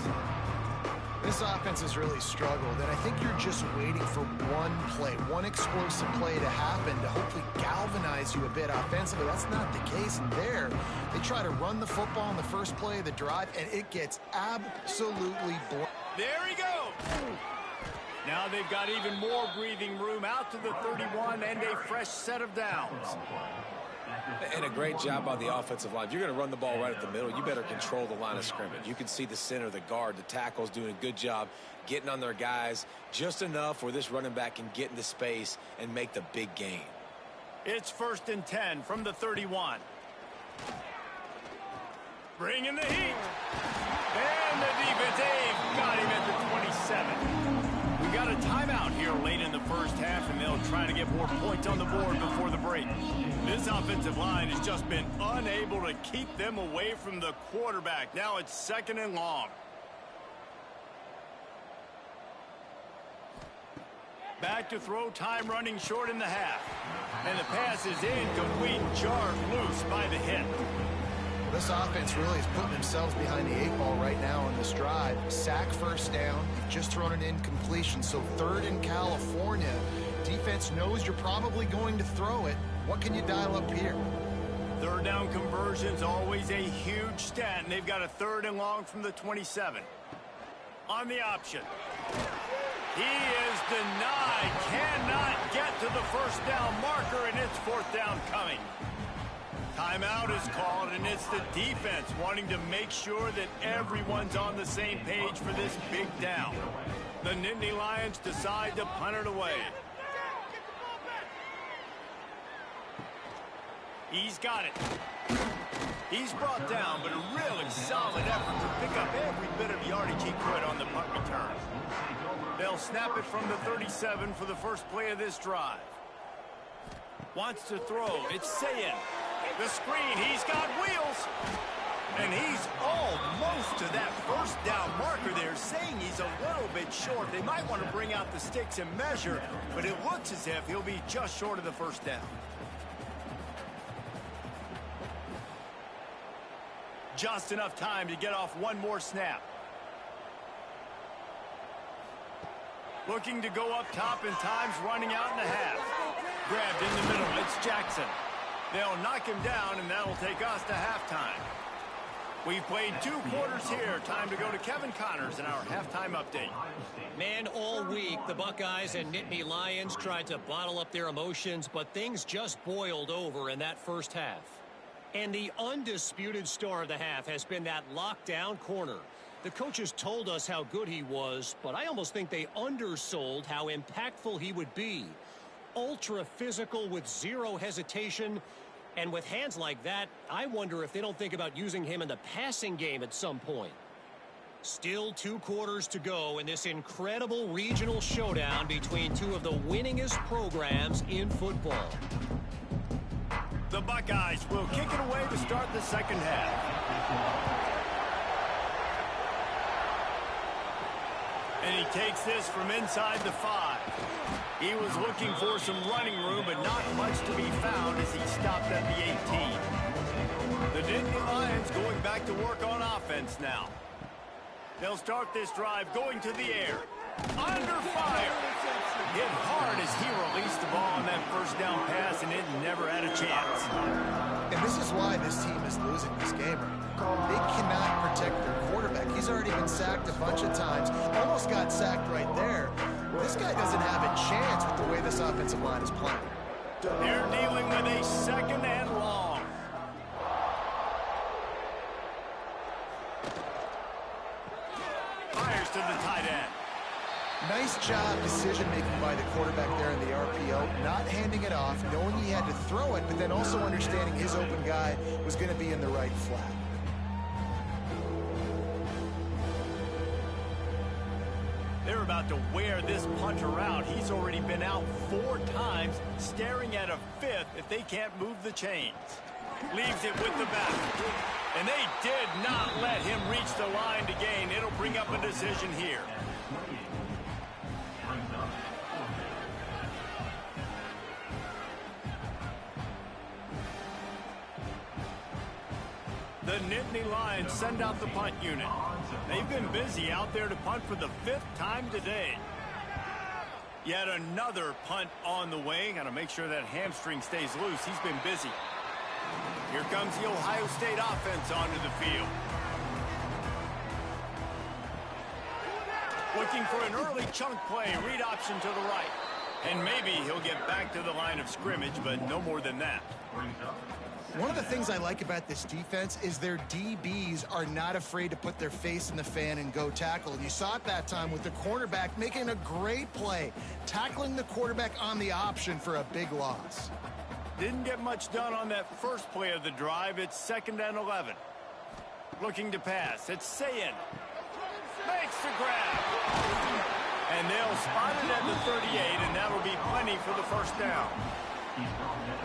This offense has really struggled, and I think you're just waiting for one play, one explosive play to happen to hopefully galvanize you a bit offensively. That's not the case, and there, they try to run the football in the first play of the drive, and it gets absolutely blown. There he goes! Now they've got even more breathing room out to the 31 and a fresh set of downs. And a great job by the offensive line. If you're going to run the ball right at the middle, you better control the line of scrimmage. You can see the center, the guard, the tackles doing a good job getting on their guys just enough where this running back can get into space and make the big gain. It's 1st and 10 from the 31. Bringing the heat. And the defense, they've got him at the 27. We got a timeout here late in the first half, and they'll try to get more points on the board before the break. This offensive line has just been unable to keep them away from the quarterback. Now it's 2nd and long. Back to throw, time running short in the half. And the pass is incomplete, jarred loose by the hit. This offense really is putting themselves behind the 8 ball right now on this drive. Sack, 1st down. You've just thrown an incompletion. So 3rd in California. Defense knows you're probably going to throw it. What can you dial up here? 3rd down conversion's always a huge stat, and they've got a 3rd and long from the 27. On the option. He is denied. Cannot get to the 1st down marker, and it's 4th down coming. Timeout is called, and it's the defense wanting to make sure that everyone's on the same page for this big down. The Nittany Lions decide to punt it away. He's got it. He's brought down, but a really solid effort to pick up every bit of yardage he could on the punt return. They'll snap it from the 37 for the first play of this drive. Wants to throw. It's Sayin. The screen. He's got wheels. And he's almost to that 1st down marker there, saying he's a little bit short. They might want to bring out the sticks and measure, but it looks as if he'll be just short of the 1st down. Just enough time to get off one more snap. Looking to go up top, and time's running out in the half. Grabbed in the middle. It's Jackson. They'll knock him down, and that'll take us to halftime. We've played 2 quarters here. Time to go to Kevin Connors in our halftime update. Man, all week, the Buckeyes and Nittany Lions tried to bottle up their emotions, but things just boiled over in that first half. And the undisputed star of the half has been that lockdown corner. The coaches told us how good he was, but I almost think they undersold how impactful he would be. Ultra physical with zero hesitation, and with hands like that, I wonder if they don't think about using him in the passing game at some point. Still 2 quarters to go in this incredible regional showdown between 2 of the winningest programs in football. The Buckeyes will kick it away to start the second half. And he takes this from inside the 5. He was looking for some running room, but not much to be found as he stopped at the 18. The Nittany Lions going back to work on offense now. They'll start this drive going to the air. Under fire. Hit hard as he released the ball on that first down pass, and it never had a chance. And this is why this team is losing this game right now. They cannot protect their quarterback. He's already been sacked a bunch of times. Almost got sacked right there. This guy doesn't have a chance with the way this offensive line is playing. They're dealing with a second and long. Fires to the tight end. Nice job decision-making by the quarterback there in the RPO, not handing it off, knowing he had to throw it, but then also understanding his open guy was going to be in the right flat. They're about to wear this punter out. He's already been out 4 times, staring at a 5th if they can't move the chains. Leaves it with the back. And they did not let him reach the line to gain. It'll bring up a decision here. The Nittany Lions send out the punt unit. They've been busy out there to punt for the 5th time today. Yet another punt on the way. Got to make sure that hamstring stays loose. He's been busy. Here comes the Ohio State offense onto the field. Looking for an early chunk play. Read option to the right. And maybe he'll get back to the line of scrimmage, but no more than that. One of the things I like about this defense is their DBs are not afraid to put their face in the fan and go tackle. And you saw it that time with the cornerback making a great play, tackling the quarterback on the option for a big loss. Didn't get much done on that first play of the drive. It's 2nd and 11. Looking to pass. It's Sayin. Makes the grab. And they'll spot it at the 38, and that'll be plenty for the first down.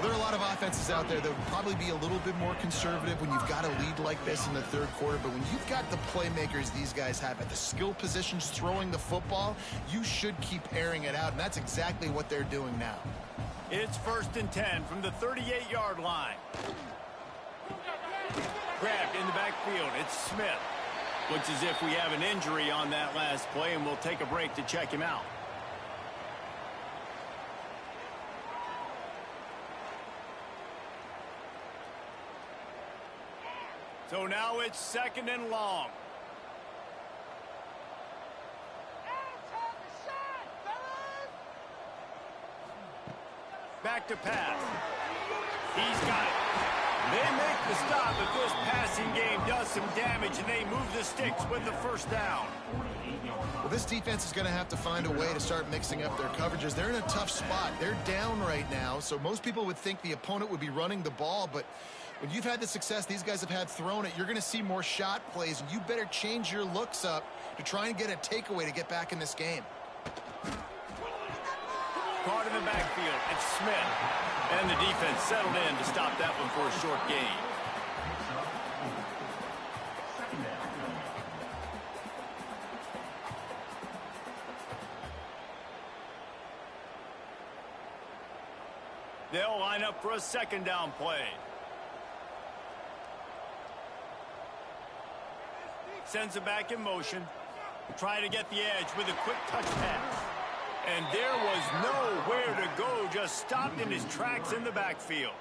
There are a lot of offenses out there that would probably be a little bit more conservative when you've got a lead like this in the 3rd quarter, but when you've got the playmakers these guys have at the skill positions throwing the football, you should keep airing it out, and that's exactly what they're doing now. It's 1st and 10 from the 38-yard line. Grabbed in the backfield. It's Smith. Looks as if we have an injury on that last play, and we'll take a break to check him out. So now it's 2nd and long. Back to pass. He's got it. They make the stop, but this passing game does some damage, and they move the sticks with the first down. Well, this defense is going to have to find a way to start mixing up their coverages. They're in a tough spot. They're down right now, so most people would think the opponent would be running the ball, but when you've had the success these guys have had throwing it, you're going to see more shot plays, and you better change your looks up to try and get a takeaway to get back in this game. Caught in the backfield. It's Smith. And the defense settled in to stop that one for a short gain. They'll line up for a 2nd down play. Sends it back in motion. Try to get the edge with a quick touch pass. And there was nowhere to go, just stopped in his tracks in the backfield.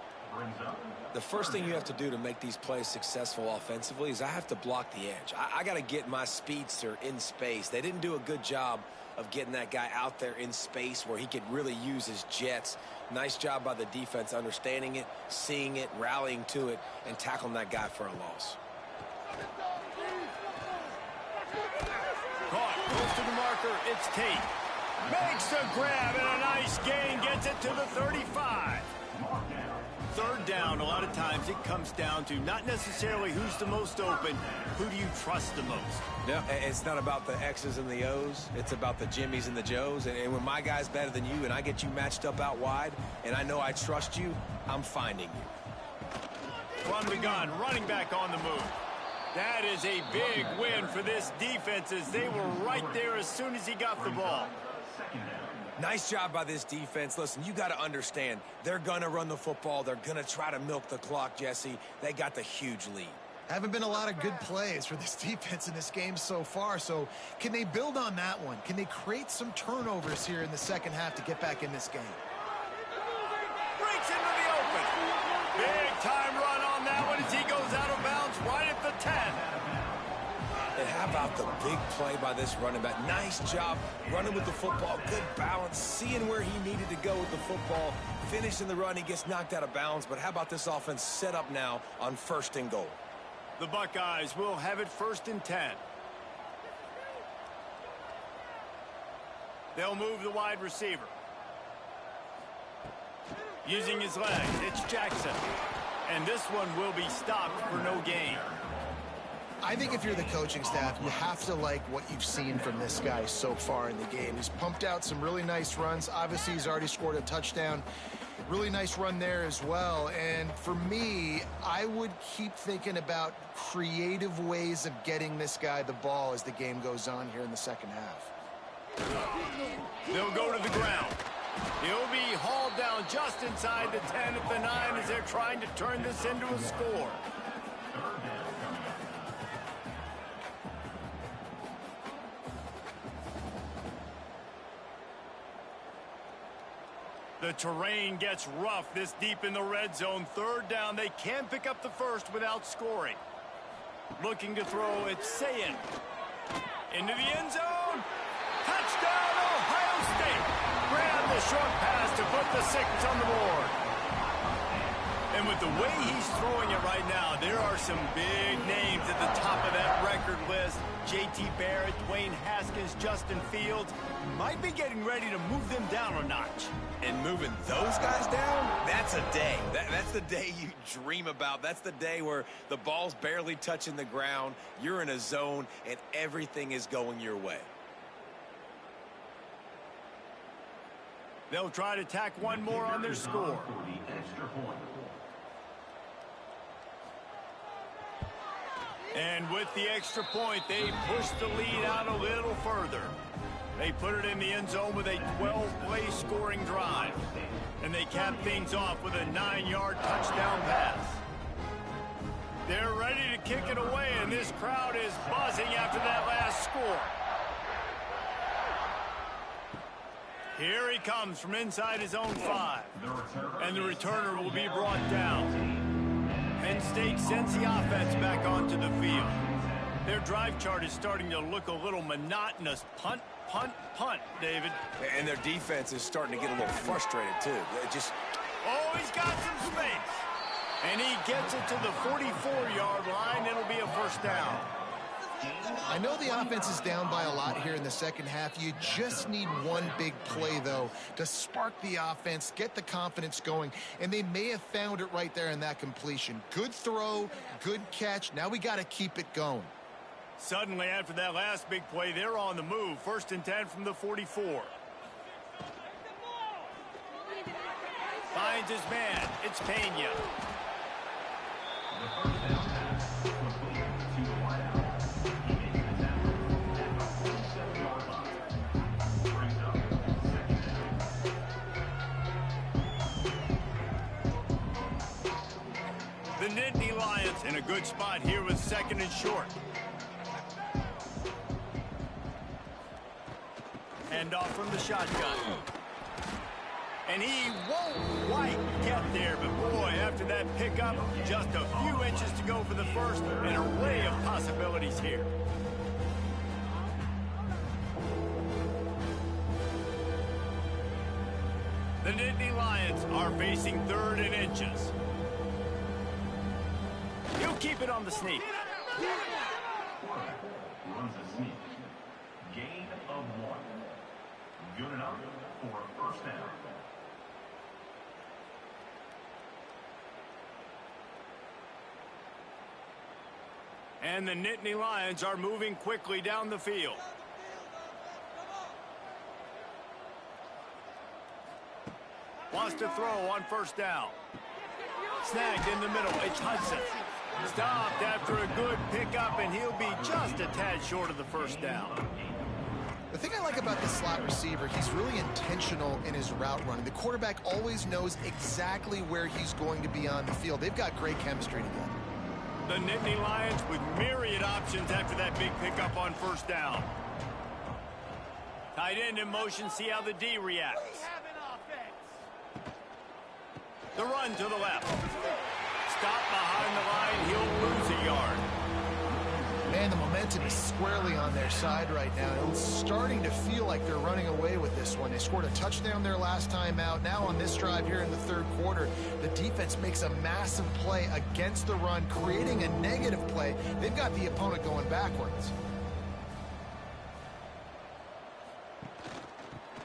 The first thing you have to do to make these plays successful offensively is I have to block the edge. I got to get my speedster in space. They didn't do a good job of getting that guy out there in space where he could really use his jets. Nice job by the defense understanding it, seeing it, rallying to it, and tackling that guy for a loss. Caught, goes to the marker, it's Tate. Makes the grab and a nice gain, gets it to the 35. 3rd down, a lot of times it comes down to not necessarily who's the most open, who do you trust the most? No, it's not about the X's and the O's. It's about the Jimmys and the Joes. And when my guy's better than you and I get you matched up out wide and I know I trust you, I'm finding you. From the gun, running back on the move. That is a big win for this defense as they were right there as soon as he got the ball. Nice job by this defense. Listen, you got to understand, they're going to run the football. They're going to try to milk the clock, Jesse. They got the huge lead. Haven't been a lot of good plays for this defense in this game so far, so can they build on that one? Can they create some turnovers here in the second half to get back in this game? Breaks into the open. Big time run on that one as he goes out of bounds right at the 10. And how about the big play by this running back? Nice job running with the football. Good balance, seeing where he needed to go with the football. Finishing the run, he gets knocked out of bounds. But how about this offense set up now on 1st and goal? The Buckeyes will have it 1st and 10. They'll move the wide receiver. Using his legs, it's Jackson. And this one will be stopped for no gain. I think if you're the coaching staff, you have to like what you've seen from this guy so far in the game. He's pumped out some really nice runs. Obviously, he's already scored a touchdown. Really nice run there as well. And for me, I would keep thinking about creative ways of getting this guy the ball as the game goes on here in the second half. They'll go to the ground. He'll be hauled down just inside the 10 at the 9 as they're trying to turn this into a score. The terrain gets rough this deep in the red zone. 3rd down. They can pick up the first without scoring. Looking to throw, it's Sayin. Into the end zone. Touchdown, Ohio State. Grab the short pass to put the 6 on the board. And with the way he's throwing it right now, there are some big names at the top of that record list. J.T. Barrett, Dwayne Haskins, Justin Fields might be getting ready to move them down a notch. And moving those guys down, that's a day. That's the day you dream about. That's the day where the ball's barely touching the ground, you're in a zone, and everything is going your way. They'll try to tack one more on their score. And with the extra point, they push the lead out a little further. They put it in the end zone with a 12-play scoring drive. And they cap things off with a 9-yard touchdown pass. They're ready to kick it away, and this crowd is buzzing after that last score. Here he comes from inside his own 5. And the returner will be brought down. Penn State sends the offense back onto the field. Their drive chart is starting to look a little monotonous. Punt, punt, punt, David. And their defense is starting to get a little frustrated, too. Oh, he's got some space. And he gets it to the 44-yard line. It'll be a 1st down. I know the offense is down by a lot here in the second half. You just need one big play, though, to spark the offense, get the confidence going, and they may have found it right there in that completion. Good throw, good catch. Now we got to keep it going. Suddenly, after that last big play, they're on the move. 1st and 10 from the 44. Finds his man. It's Pena. The Nittany Lions in a good spot here with 2nd and short. Hand off from the shotgun. And he won't quite get there, but boy, after that pickup, just a few inches to go for the first, an array of possibilities here. The Nittany Lions are facing 3rd and inches. He'll keep it on the sneak. Runs a sneak. Gain of 1. Good enough for a 1st down. And the Nittany Lions are moving quickly down the field. Wants to throw on 1st down. Snagged in the middle. It's Hudson. Stopped after a good pickup, and he'll be just a tad short of the 1st down. The thing I like about the slot receiver, he's really intentional in his route running. The quarterback always knows exactly where he's going to be on the field. They've got great chemistry together. The Nittany Lions with myriad options after that big pickup on first down. Tight end in motion, see how the D reacts. The run to the left. Stop behind the line, he'll lose a yard. Man, the momentum is squarely on their side right now. It's starting to feel like they're running away with this one. They scored a touchdown their last time out. Now on this drive here in the third quarter, the defense makes a massive play against the run, creating a negative play. They've got the opponent going backwards.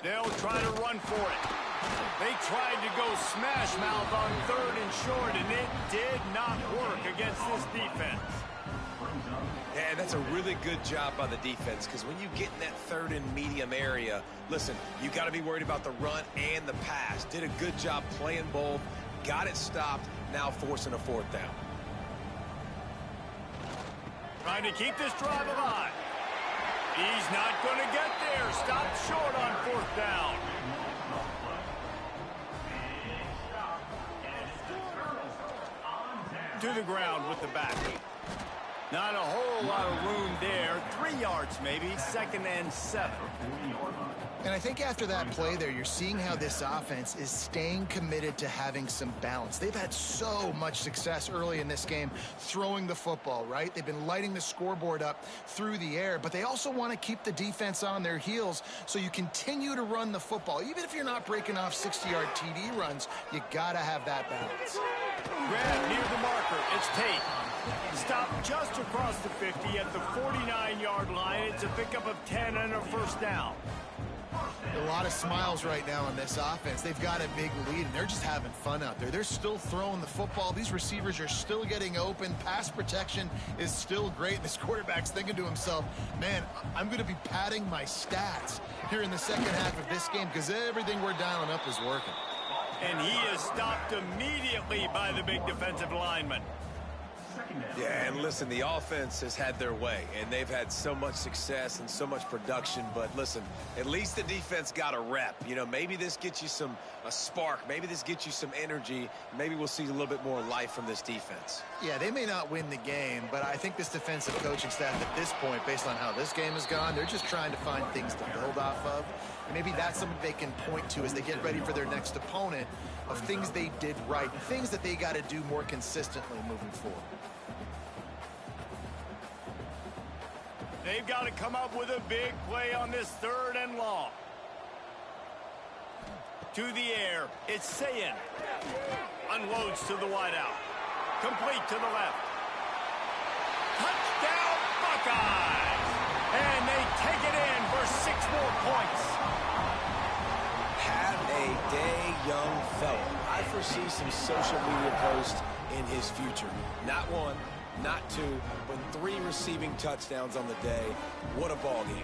They'll try to run for it. They tried to go smash mouth on third and short, and it did not work against this defense. And that's a really good job by the defense, because when you get in that third and medium area, listen, you got to be worried about the run and the pass. Did a good job playing both, got it stopped, now forcing a fourth down. Trying to keep this drive alive. He's not going to get there. Stopped short on fourth down. To the ground with the back. Not a whole lot of room there. 3 yards maybe, 2nd and 7. And I think after that play there, you're seeing how this offense is staying committed to having some balance. They've had so much success early in this game throwing the football, right? They've been lighting the scoreboard up through the air, but they also want to keep the defense on their heels, so you continue to run the football. Even if you're not breaking off 60-yard TD runs, you got to have that balance. Grab near the marker. It's Tate. Stopped just across the 50 at the 49-yard line. It's a pickup of 10 and a first down. A lot of smiles right now on this offense. They've got a big lead, and they're just having fun out there. They're still throwing the football. These receivers are still getting open. Pass protection is still great. This quarterback's thinking to himself, man, I'm going to be padding my stats here in the second half of this game because everything we're dialing up is working. And he is stopped immediately by the big defensive lineman. Yeah, and listen, the offense has had their way, and they've had so much success and so much production. But listen, at least the defense got a rep. You know, maybe this gets you a spark. Maybe this gets you some energy. Maybe we'll see a little bit more life from this defense. Yeah, they may not win the game, but I think this defensive coaching staff at this point, based on how this game has gone, they're just trying to find things to build off of. And maybe that's something they can point to as they get ready for their next opponent, of things they did right, things that they got to do more consistently moving forward. They've got to come up with a big play on this 3rd and long. To the air, it's Sayin. Unloads to the wideout. Complete to the left. Touchdown, Buckeyes! And they take it in for 6 more points. Have a day, young fella. I foresee some social media posts in his future. Not 1, not 2, but 3 receiving touchdowns on the day. What a ball game.